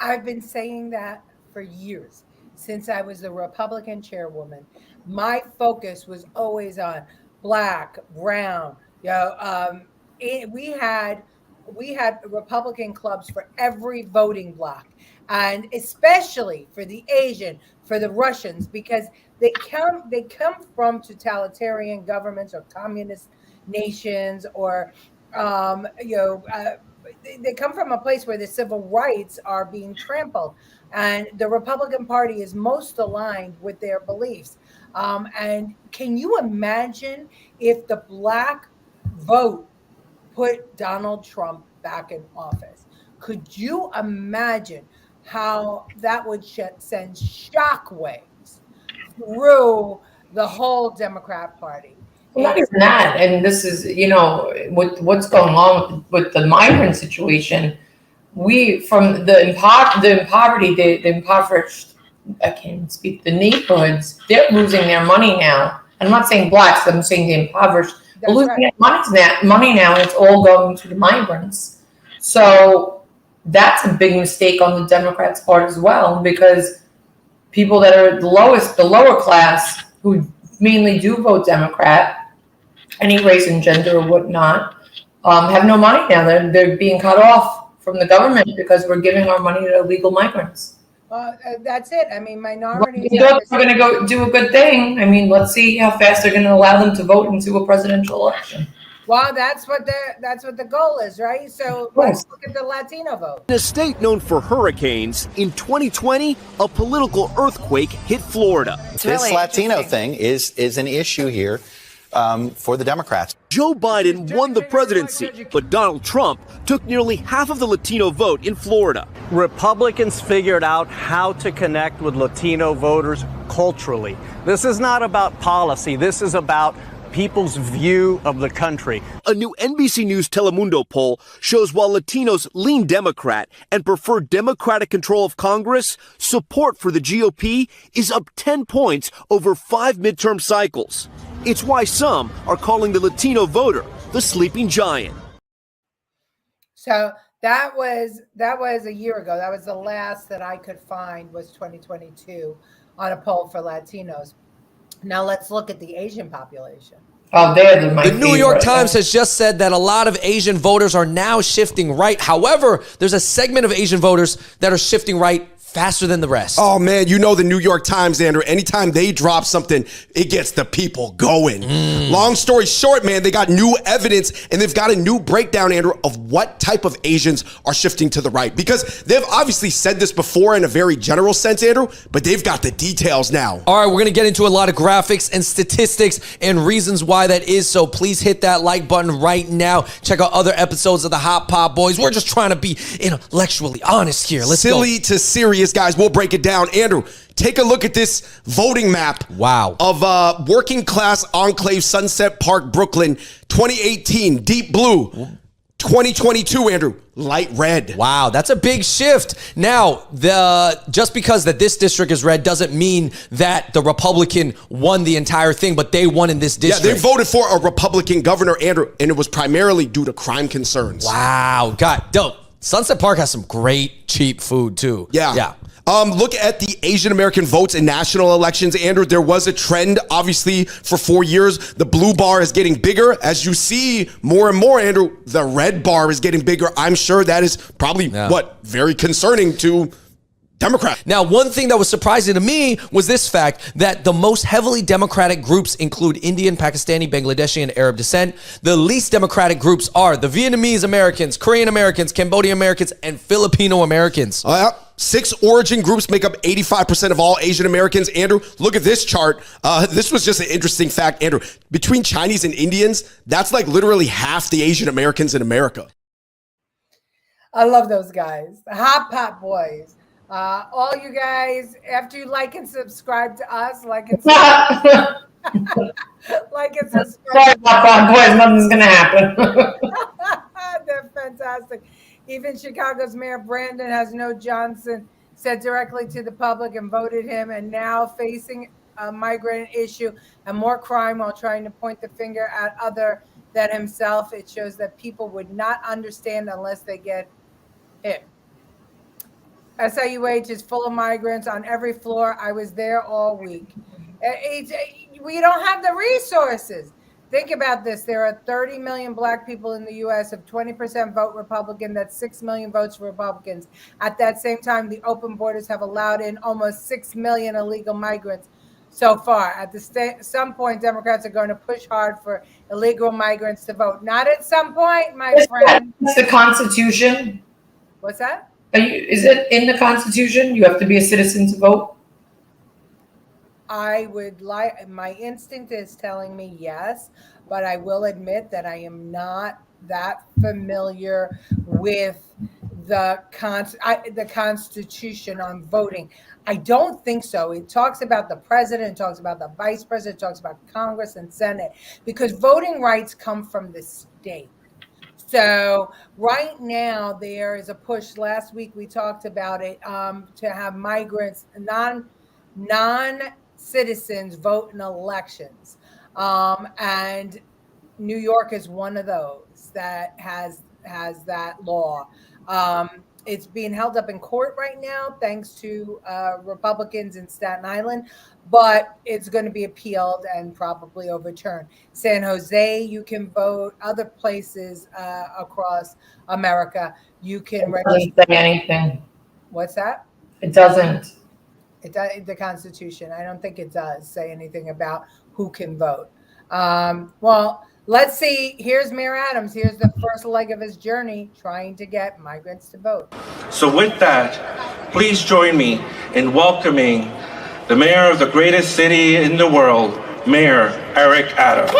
I've been saying that for years, since I was the Republican chairwoman. My focus was always on Black, brown. We had Republican clubs for every voting block, and especially for the Asian, for the Russians, because they come from totalitarian governments or communist nations, or they come from a place where the civil rights are being trampled, and the Republican Party is most aligned with their beliefs. And can you imagine if the Black vote put Donald Trump back in office? Could you imagine how that would send shockwaves through the whole Democrat Party? Well, not even that, and this is, with what's going on with the migrant situation, from the impoverished, I can't even speak, the neighborhoods, they're losing their money now. I'm not saying Blacks, I'm saying the impoverished. They're losing their money now, and it's all going to the migrants. So that's a big mistake on the Democrats' part as well, because people that are the lower class, who mainly do vote Democrat, any race and gender or whatnot, have no money now. They're being cut off from the government because we're giving our money to illegal migrants. That's it. I mean, minorities. We're going to go do a good thing. I mean, let's see how fast they're going to allow them to vote into a presidential election. Well, that's what the goal is, right? So let's look at the Latino vote. In a state known for hurricanes, in 2020, a political earthquake hit Florida. This Latino thing is an issue here for the Democrats. Joe Biden won the presidency, but Donald Trump took nearly half of the Latino vote in Florida. Republicans figured out how to connect with Latino voters culturally. This is not about policy. This is about people's view of the country. A new NBC News Telemundo poll shows while Latinos lean Democrat and prefer Democratic control of Congress, support for the GOP is up 10 points over 5 midterm cycles. It's why some are calling the Latino voter the sleeping giant. So that was a year ago. That was the last that I could find, was 2022 on a poll for Latinos. Now let's look at the Asian population. Oh, the New York Times has just said that a lot of Asian voters are now shifting right. However, there's a segment of Asian voters that are shifting right faster than the rest. Oh, man, the New York Times, Andrew, anytime they drop something, it gets the people going. Long story short, man, they got new evidence, and they've got a new breakdown, Andrew, of what type of Asians are shifting to the right. Because they've obviously said this before in a very general sense, Andrew, but they've got the details now. All right, we're going to get into a lot of graphics and statistics and reasons why that is. So please hit that like button right now. Check out other episodes of the Hot Pot Boys. We're just trying to be intellectually honest here. Let's go. Silly to serious. Guys, we'll break it down. Andrew, take a look at this voting map. Wow. Of working class enclave Sunset Park, Brooklyn, 2018, deep blue. 2022, Andrew, light red. Wow, that's a big shift. Now, just because that this district is red doesn't mean that the Republican won the entire thing, but they won in this district. Yeah, they voted for a Republican governor, Andrew, and it was primarily due to crime concerns. Wow, dope. Sunset Park has some great, cheap food, too. Yeah. Look at the Asian American votes in national elections, Andrew. There was a trend, obviously, for 4 years. The blue bar is getting bigger. As you see more and more, Andrew, the red bar is getting bigger. I'm sure that is probably, very concerning to Democrat. Now, one thing that was surprising to me was this fact that the most heavily Democratic groups include Indian, Pakistani, Bangladeshi, and Arab descent. The least Democratic groups are the Vietnamese Americans, Korean Americans, Cambodian Americans, and Filipino Americans. 6 origin groups make up 85% of all Asian Americans. Andrew, look at this chart. This was just an interesting fact, Andrew. Between Chinese and Indians, that's like literally half the Asian Americans in America. I love those guys. The Hot Pot Boys. All you guys, after you like and subscribe to us, like and subscribe. Like and subscribe. Sorry, Hot Pot Boys, nothing's going to happen. They're fantastic. Even Chicago's Mayor Brandon has no Johnson said directly to the public and voted him, and now facing a migrant issue and more crime while trying to point the finger at other than himself. It shows that people would not understand unless they get hit. SIUH is full of migrants on every floor. I was there all week. We don't have the resources. Think about this. There are 30 million black people in the U.S. If 20% vote Republican, that's 6 million votes for Republicans. At that same time, the open borders have allowed in almost 6 million illegal migrants so far. At some point, Democrats are going to push hard for illegal migrants to vote. Not at some point, my friend. It's the Constitution. What's that? Is it in the Constitution? You have to be a citizen to vote? I would like, my instinct is telling me yes, but I will admit that I am not that familiar with the Constitution on voting. I don't think so. It talks about the president, it talks about the vice president, it talks about Congress and Senate, because voting rights come from the state. So right now there is a push. Last week we talked about it, to have migrants, non-citizens vote in elections. And New York is one of those that has that law. It's being held up in court right now, thanks to Republicans in Staten Island, but it's going to be appealed and probably overturned. San Jose, you can vote. Other places across America, you can register. It doesn't say anything. What's that? It doesn't. It does, the Constitution. I don't think it does say anything about who can vote. Well, let's see. Here's Mayor Adams. Here's the first leg of his journey trying to get migrants to vote. So with that, please join me in welcoming the mayor of the greatest city in the world, Mayor Eric Adams.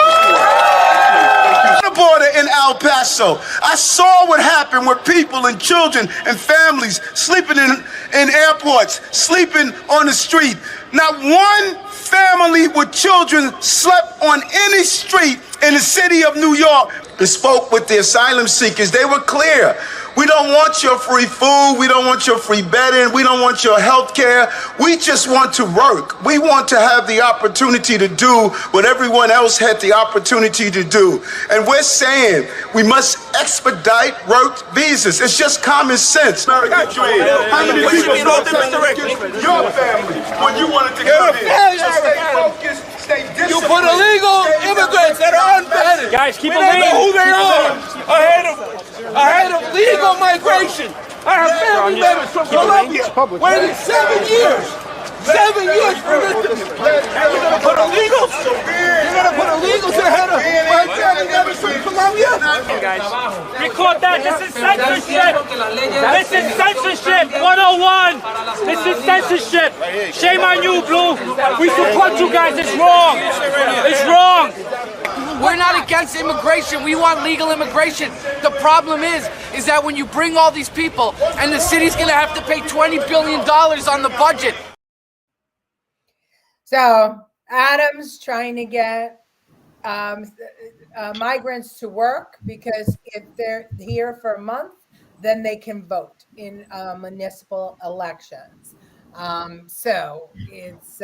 The border in El Paso, I saw what happened with people and children and families sleeping in airports, sleeping on the street. Not one family with children slept on any street in the city of New York. They spoke with the asylum seekers. They were clear. We don't want your free food. We don't want your free bedding. We don't want your health care. We just want to work. We want to have the opportunity to do what everyone else had the opportunity to do. And we're saying we must expedite work visas. It's just common sense. How many people your family when you wanted to come in? So stay focused, stay disciplined. You put illegal immigrants that are unvetted. Guys, keep them in. Who they are ahead of legal migration. I have family members from Colombia waiting 7 years. 7 years for this. And you're going to put illegals? You're going to put illegals ahead of my family members from Colombia? Record that. This is censorship. This is censorship 101. This is censorship. Shame on you, Blue. We support you guys. It's wrong. It's wrong. We're not against immigration. We want legal immigration. The problem is that when you bring all these people and the city's going to have to pay $20 billion on the budget. So Adams trying to get migrants to work, because if they're here for a month, then they can vote in municipal elections. So it's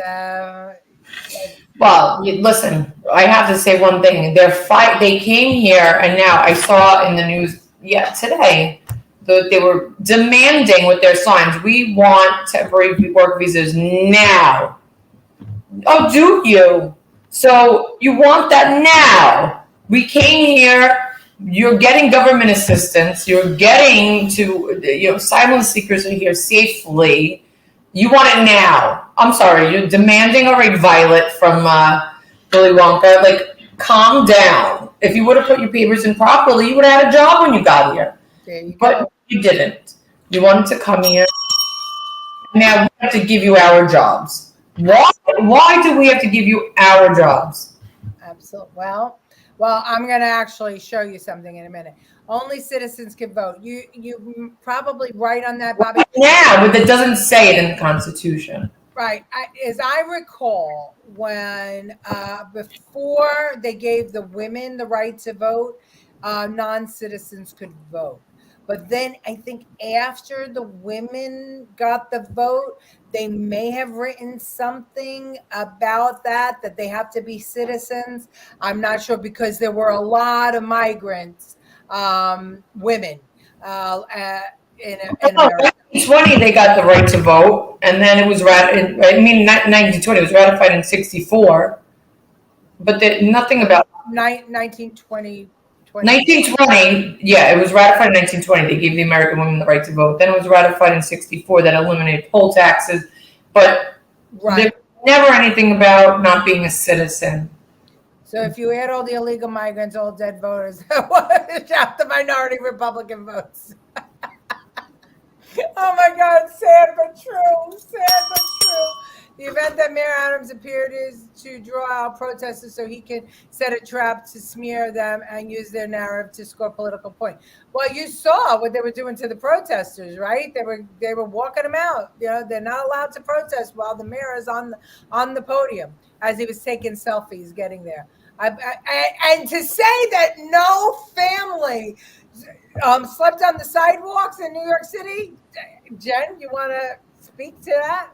Well, listen, I have to say one thing. They came here, and now I saw in the news today that they were demanding with their signs, we want temporary work visas now. Oh, do you? So you want that now? We came here. You're getting government assistance. You're getting to, asylum seekers are here safely. You want it now. I'm sorry, you're demanding a red violet from Willy Wonka. Like, calm down. If you would have put your papers in properly, you would have had a job when you got here. There you But go. you didn't. You wanted to come here. Now we have to give you our jobs. Why do we have to give you our jobs? Absolutely. Well, I'm going to actually show you something in a minute. Only citizens can vote. You probably right on that, Bobby. Yeah, but that doesn't say it in the Constitution. Right. As I recall, when before they gave the women the right to vote, non-citizens could vote. But then I think after the women got the vote, they may have written something about that they have to be citizens. I'm not sure, because there were a lot of migrants, women in America. 1920, they got the right to vote, and then it was not 1920. It was ratified in 64, but nothing about 1920. 1920. Yeah, it was ratified in 1920. They gave the American women the right to vote. Then it was ratified in 64 that eliminated poll taxes, but there was never anything about not being a citizen. So if you add all the illegal migrants, all dead voters, half the minority Republican votes. Oh my God, sad but true. Sad but true. The event that Mayor Adams appeared is to draw out protesters so he can set a trap to smear them and use their narrative to score political points. Well, you saw what they were doing to the protesters, right? They were walking them out. You know, they're not allowed to protest while the mayor is on the podium as he was taking selfies getting there. And to say that no family slept on the sidewalks in New York City, Jen, you want to speak to that?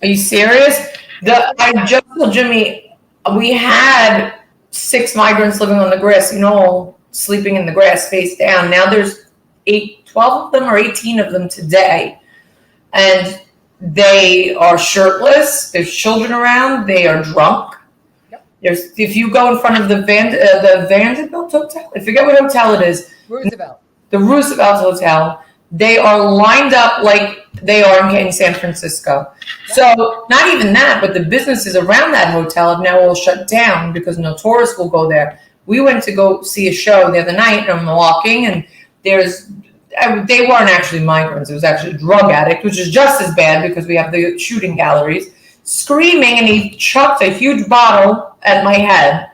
Are you serious? I just told Jimmy we had 6 migrants living on the grass, sleeping in the grass face down. Now there's 12 of them or 18 of them today. And they are shirtless. There's children around. They are drunk. Yep. If you go in front of the Vanderbilt Hotel, I forget what hotel it is. Roosevelt. The Roosevelt Hotel. They are lined up like they are in San Francisco. So not even that, but the businesses around that hotel have now all shut down because no tourists will go there. We went to go see a show the other night, and I'm walking, and they weren't actually migrants. It was actually a drug addict, which is just as bad because we have the shooting galleries, screaming, and he chucked a huge bottle at my head,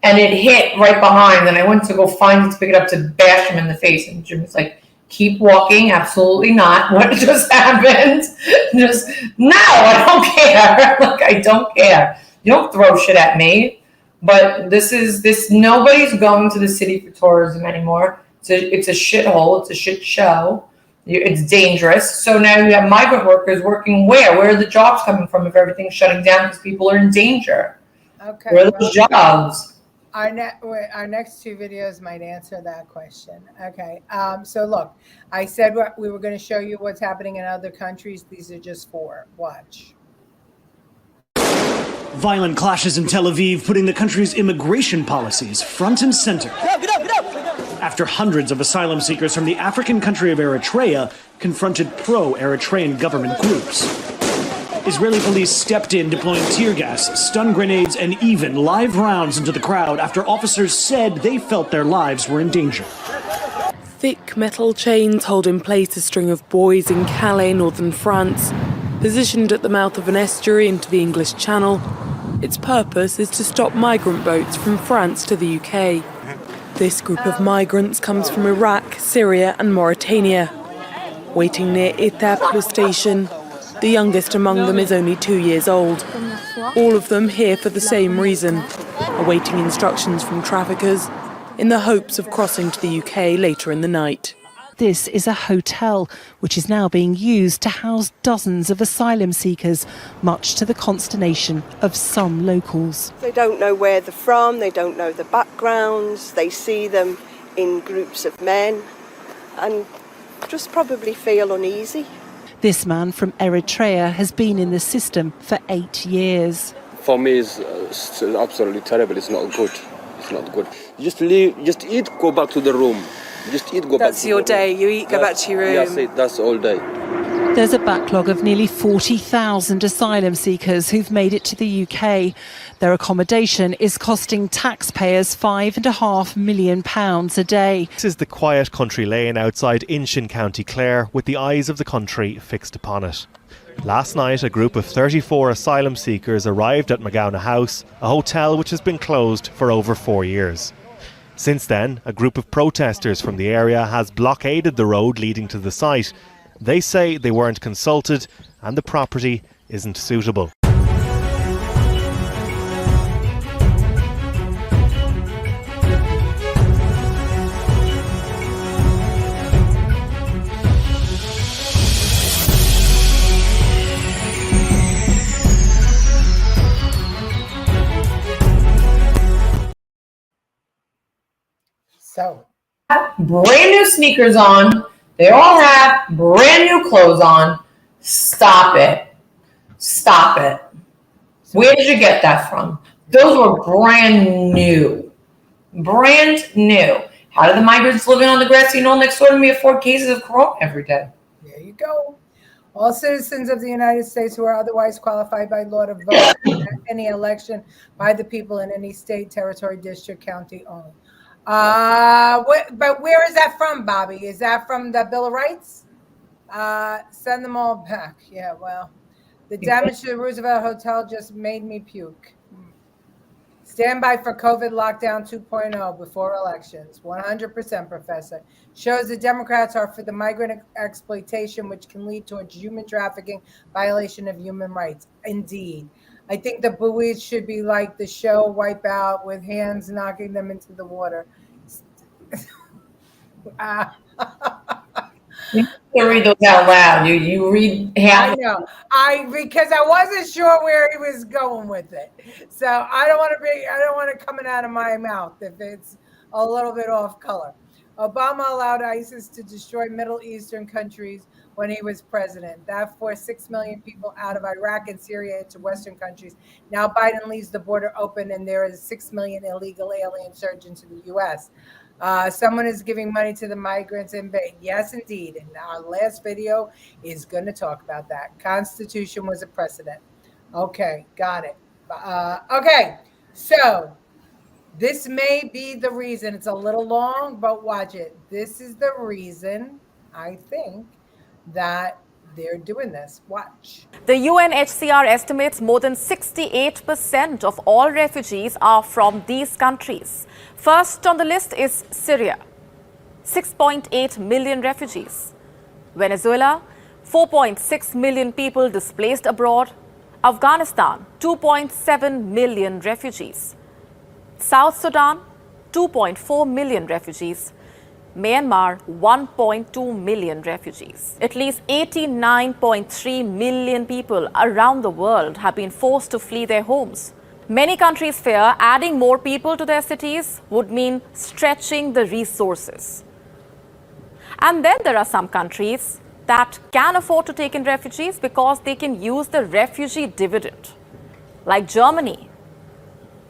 and it hit right behind, and I went to go find it to pick it up to bash him in the face, and Jim was like, keep walking. Absolutely not. What just happened? No, I don't care. Like, I don't care. You don't throw shit at me. But nobody's going to the city for tourism anymore. It's a shithole. It's a shit show. It's dangerous. So now you have migrant workers working where? Where are the jobs coming from if everything's shutting down because people are in danger? Okay. Where are those jobs? Our next 2 videos might answer that question. Okay. So look, I said we were going to show you what's happening in other countries. These are just 4. Watch. Violent clashes in Tel Aviv putting the country's immigration policies front and center. Get up. After hundreds of asylum seekers from the African country of Eritrea confronted pro-Eritrean government groups. Israeli police stepped in, deploying tear gas, stun grenades, and even live rounds into the crowd after officers said they felt their lives were in danger. Thick metal chains hold in place a string of buoys in Calais, northern France, positioned at the mouth of an estuary into the English Channel. Its purpose is to stop migrant boats from France to the UK. This group of migrants comes from Iraq, Syria, and Mauritania. Waiting near Etaples station, the youngest among them is only 2 years old. All of them here for the same reason, awaiting instructions from traffickers in the hopes of crossing to the UK later in the night. This is a hotel which is now being used to house dozens of asylum seekers, much to the consternation of some locals. They don't know where they're from, they don't know the backgrounds, they see them in groups of men and just probably feel uneasy. This man from Eritrea has been in the system for 8 years. For me, it's absolutely terrible. It's not good. It's not good. Just leave, just eat, go back to the room. Just eat, go back to the room. That's your day. You eat, go back to your room. Yes, that's all day. There's a backlog of nearly 40,000 asylum seekers who've made it to the UK. Their accommodation is costing taxpayers £5.5 million a day. This is the quiet country lane outside Inchin, County Clare, with the eyes of the country fixed upon it. Last night, a group of 34 asylum seekers arrived at Magouna House, a hotel which has been closed for over 4 years. Since then, a group of protesters from the area has blockaded the road leading to the site. They say they weren't consulted and the property isn't suitable. So, brand new sneakers on. They all have brand new clothes on. Stop it. Stop it. Where did you get that from? Those were brand new. Brand new. How do the migrants living on the grassy knoll next door to me afford cases of corona every day? there you go. All citizens of the United States who are otherwise qualified by law to vote in any election by the people in any state, territory, district, county only. But where is that from, Bobby? Is that from the Bill of Rights? Send them all back. Yeah, well, the damage to the Roosevelt Hotel just made me puke. Stand by for COVID lockdown 2.0 before elections. 100%, Professor. Shows the Democrats are for the migrant exploitation, which can lead towards human trafficking, violation of human rights. Indeed. I think the buoys should be like the show Wipeout, with hands knocking them into the water. You can read those out loud. You read half. I know. Because I wasn't sure where he was going with it. So I don't want it coming out of my mouth if it's a little bit off color. Obama allowed ISIS to destroy Middle Eastern countries when he was president. That forced 6 million people out of Iraq and Syria into Western countries. Now Biden leaves the border open and there is 6 million illegal alien surge into the U.S. Someone is giving money to the migrants in Bay. Yes, indeed. And our last video is going to talk about that. Constitution was a precedent. Okay, got it. Okay, so this may be the reason. It's a little long, but watch it. This is the reason, I think, that they're doing this. Watch. The UNHCR estimates more than 68% of all refugees are from these countries. First on the list is Syria, 6.8 million refugees. Venezuela, 4.6 million people displaced abroad. Afghanistan, 2.7 million refugees. South Sudan, 2.4 million refugees. Myanmar, 1.2 million refugees. At least 89.3 million people around the world have been forced to flee their homes. Many countries fear adding more people to their cities would mean stretching the resources. And then there are some countries that can afford to take in refugees because they can use the refugee dividend, like Germany.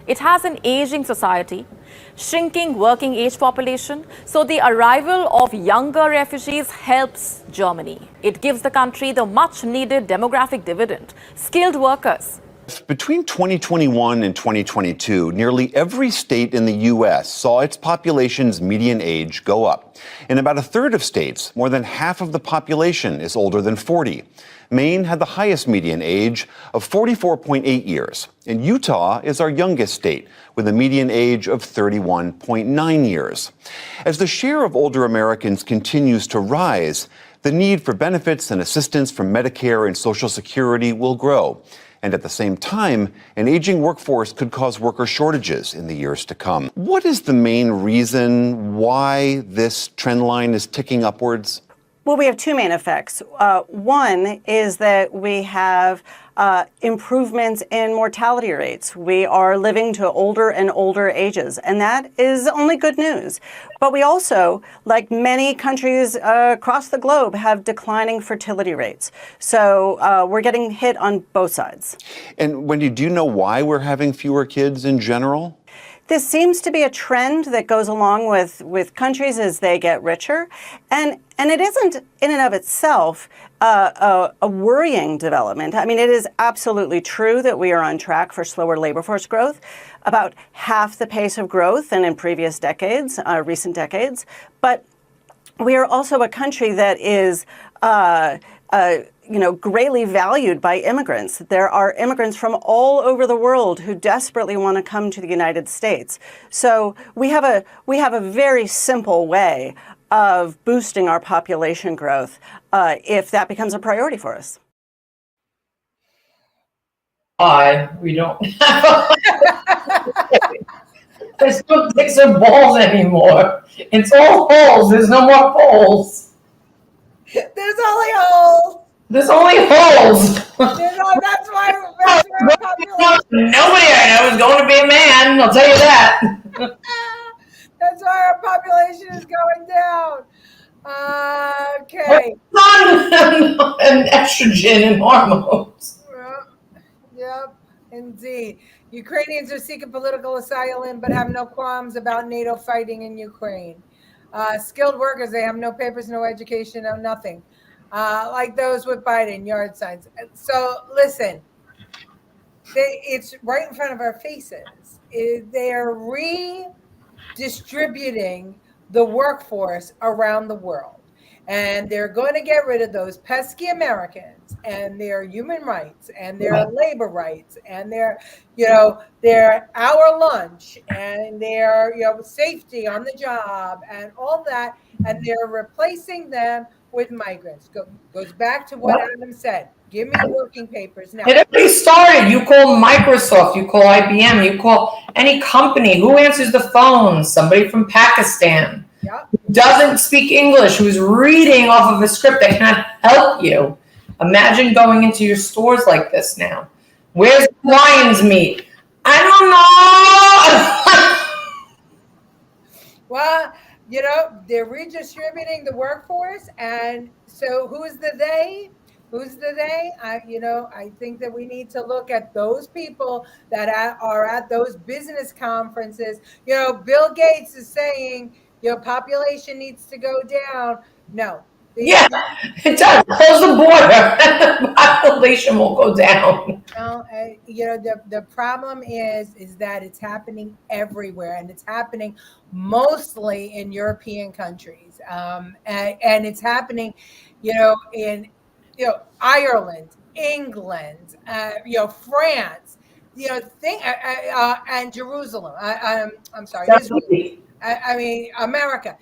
It has an aging society, shrinking working age population, so the arrival of younger refugees helps Germany. It gives the country the much needed demographic dividend, skilled workers. Between 2021 and 2022, nearly every state in the U.S. saw its population's median age go up. In about a third of states, more than half of the population is older than 40. Maine had the highest median age of 44.8 years, and Utah is our youngest state, with a median age of 31.9 years. As the share of older Americans continues to rise, the need for benefits and assistance from Medicare and Social Security will grow. And at the same time, an aging workforce could cause worker shortages in the years to come. What is the main reason why this trend line is ticking upwards? Well, we have two main effects. One is that we have improvements in mortality rates. We are living to older and older ages, and that is only good news. But we also, like many countries across the globe, have declining fertility rates. So we're getting hit on both sides. And Wendy, do you know why we're having fewer kids in general? this seems to be a trend that goes along with countries as they get richer. And it isn't in and of itself a worrying development. I mean, it is absolutely true that we are on track for slower labor force growth, about half the pace of growth than in previous decades, recent decades. But we are also a country that is greatly valued by immigrants. There are immigrants from all over the world who desperately want to come to the United States. So we have a very simple way of boosting our population growth if that becomes a priority for us. We don't have there's no dicks or balls anymore. It's all holes. There's no more holes. There's only holes. There's only holes. That's why our population. Nobody I know is going to be a man. I'll tell you that. That's why our population is going down. Okay. And estrogen and hormones. Yep, indeed. Ukrainians are seeking political asylum but have no qualms about NATO fighting in Ukraine. Skilled workers, they have no papers, no education, no nothing. Like those with Biden, yard signs. So listen, it's right in front of our faces. They're redistributing the workforce around the world. And they're going to get rid of those pesky Americans and their human rights and their labor rights and their hour lunch and their safety on the job and all that. And they're replacing them with migrants. Goes back to what Adam said. Give me working papers now. It already started. You call Microsoft, you call IBM, you call any company. Who answers the phone? Somebody from Pakistan. Who doesn't speak English, who's reading off of a script that can't help you. Imagine going into your stores like this now. Where's the lion's meat? I don't know. Well, they're redistributing the workforce. And so who's the they? Who's the they? I think that we need to look at those people that are at those business conferences. Bill Gates is saying, your population needs to go down. No. Yeah, it does. Close the border. The population will go down. No, the problem is that it's happening everywhere, and it's happening mostly in European countries, and it's happening, in Ireland, England, France, and Jerusalem. I'm sorry. I mean, America,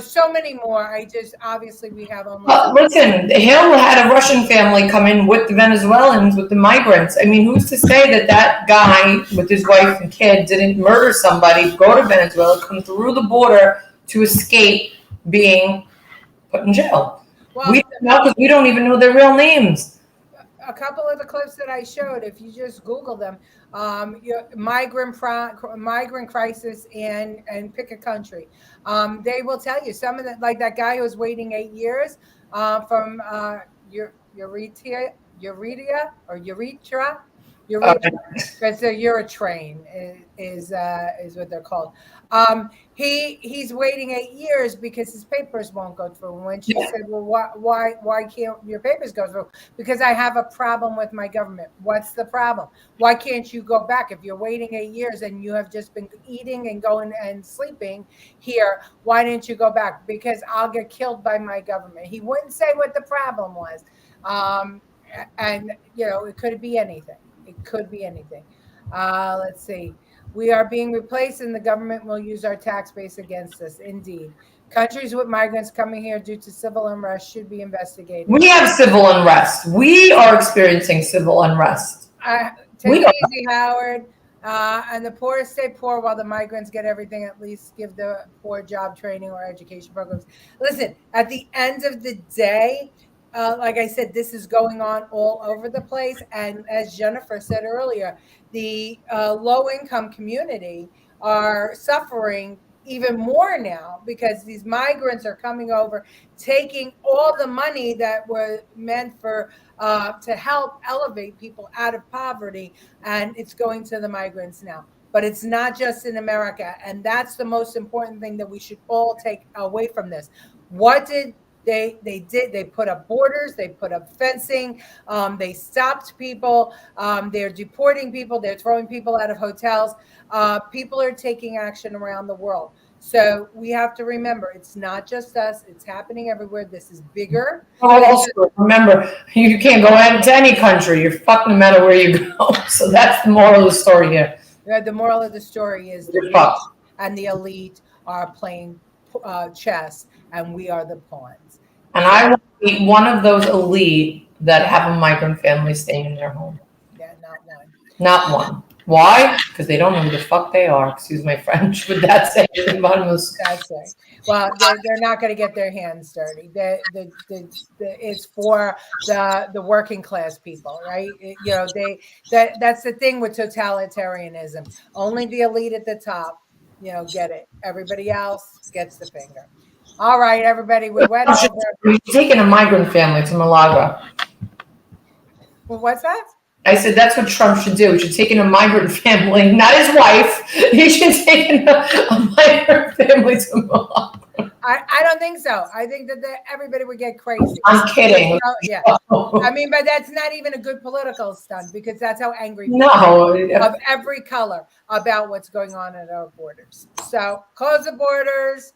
so many more. Obviously we have almost. Listen, Hill had a Russian family come in with the Venezuelans, with the migrants. I mean, who's to say that guy with his wife and kid didn't murder somebody, go to Venezuela, come through the border to escape being put in jail? Well, we don't know because we don't even know their real names. A couple of the clips that I showed, if you just Google them, migrant crisis and pick a country. They will tell you some of the, like that guy who was waiting 8 years from Urethra, because the Euritrain is what they're called. He's waiting 8 years because his papers won't go through. And when she said, well, why can't your papers go through? Because I have a problem with my government. What's the problem? Why can't you go back? If you're waiting 8 years and you have just been eating and going and sleeping here, why didn't you go back? Because I'll get killed by my government. He wouldn't say what the problem was. And, it could be anything. It could be anything. Let's see. We are being replaced and the government will use our tax base against us. Indeed. Countries with migrants coming here due to civil unrest should be investigated. We have civil unrest. We are experiencing civil unrest. Take it easy, Howard. And the poorest stay poor while the migrants get everything. At least give the poor job training or education programs. Listen, at the end of the day, like I said, this is going on all over the place. And as Jennifer said earlier, the low-income community are suffering even more now because these migrants are coming over, taking all the money that was meant for to help elevate people out of poverty, and it's going to the migrants now. but it's not just in America. And that's the most important thing that we should all take away from this. What did they did? They put up borders, they put up fencing, they stopped people, they're deporting people, they're throwing people out of hotels. People are taking action around the world. So we have to remember, it's not just us, it's happening everywhere. This is bigger. Also, remember, you can't go into any country. You're fucked no matter where you go. So that's the moral of the story here. The moral of the story is the You're fucked. rich and the elite are playing chess, and we are the pawns. And I want to be one of those elite that have a migrant family staying in their home. Yeah, not one. Not one. Why? Because they don't know who the fuck they are. Excuse my French, but that's it. That's right. Well, they're not going to get their hands dirty. It's for the working class people, right? That's the thing with totalitarianism. Only the elite at the top, get it. Everybody else gets the finger. All right, everybody, we went over. You're taking a migrant family to Malaga. What's that? I said that's what Trump should do. He should take in a migrant family, not his wife. He should take in a migrant family to Malaga. I don't think so. I think that everybody would get crazy. I'm kidding. Yeah. I mean, but that's not even a good political stunt, because that's how angry people No. are of every color about what's going on at our borders. So close the borders,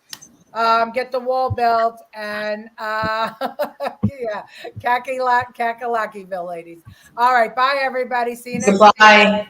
get the wall built, and yeah, Kakalakiville, ladies. All right, bye everybody. See you next week. Goodbye.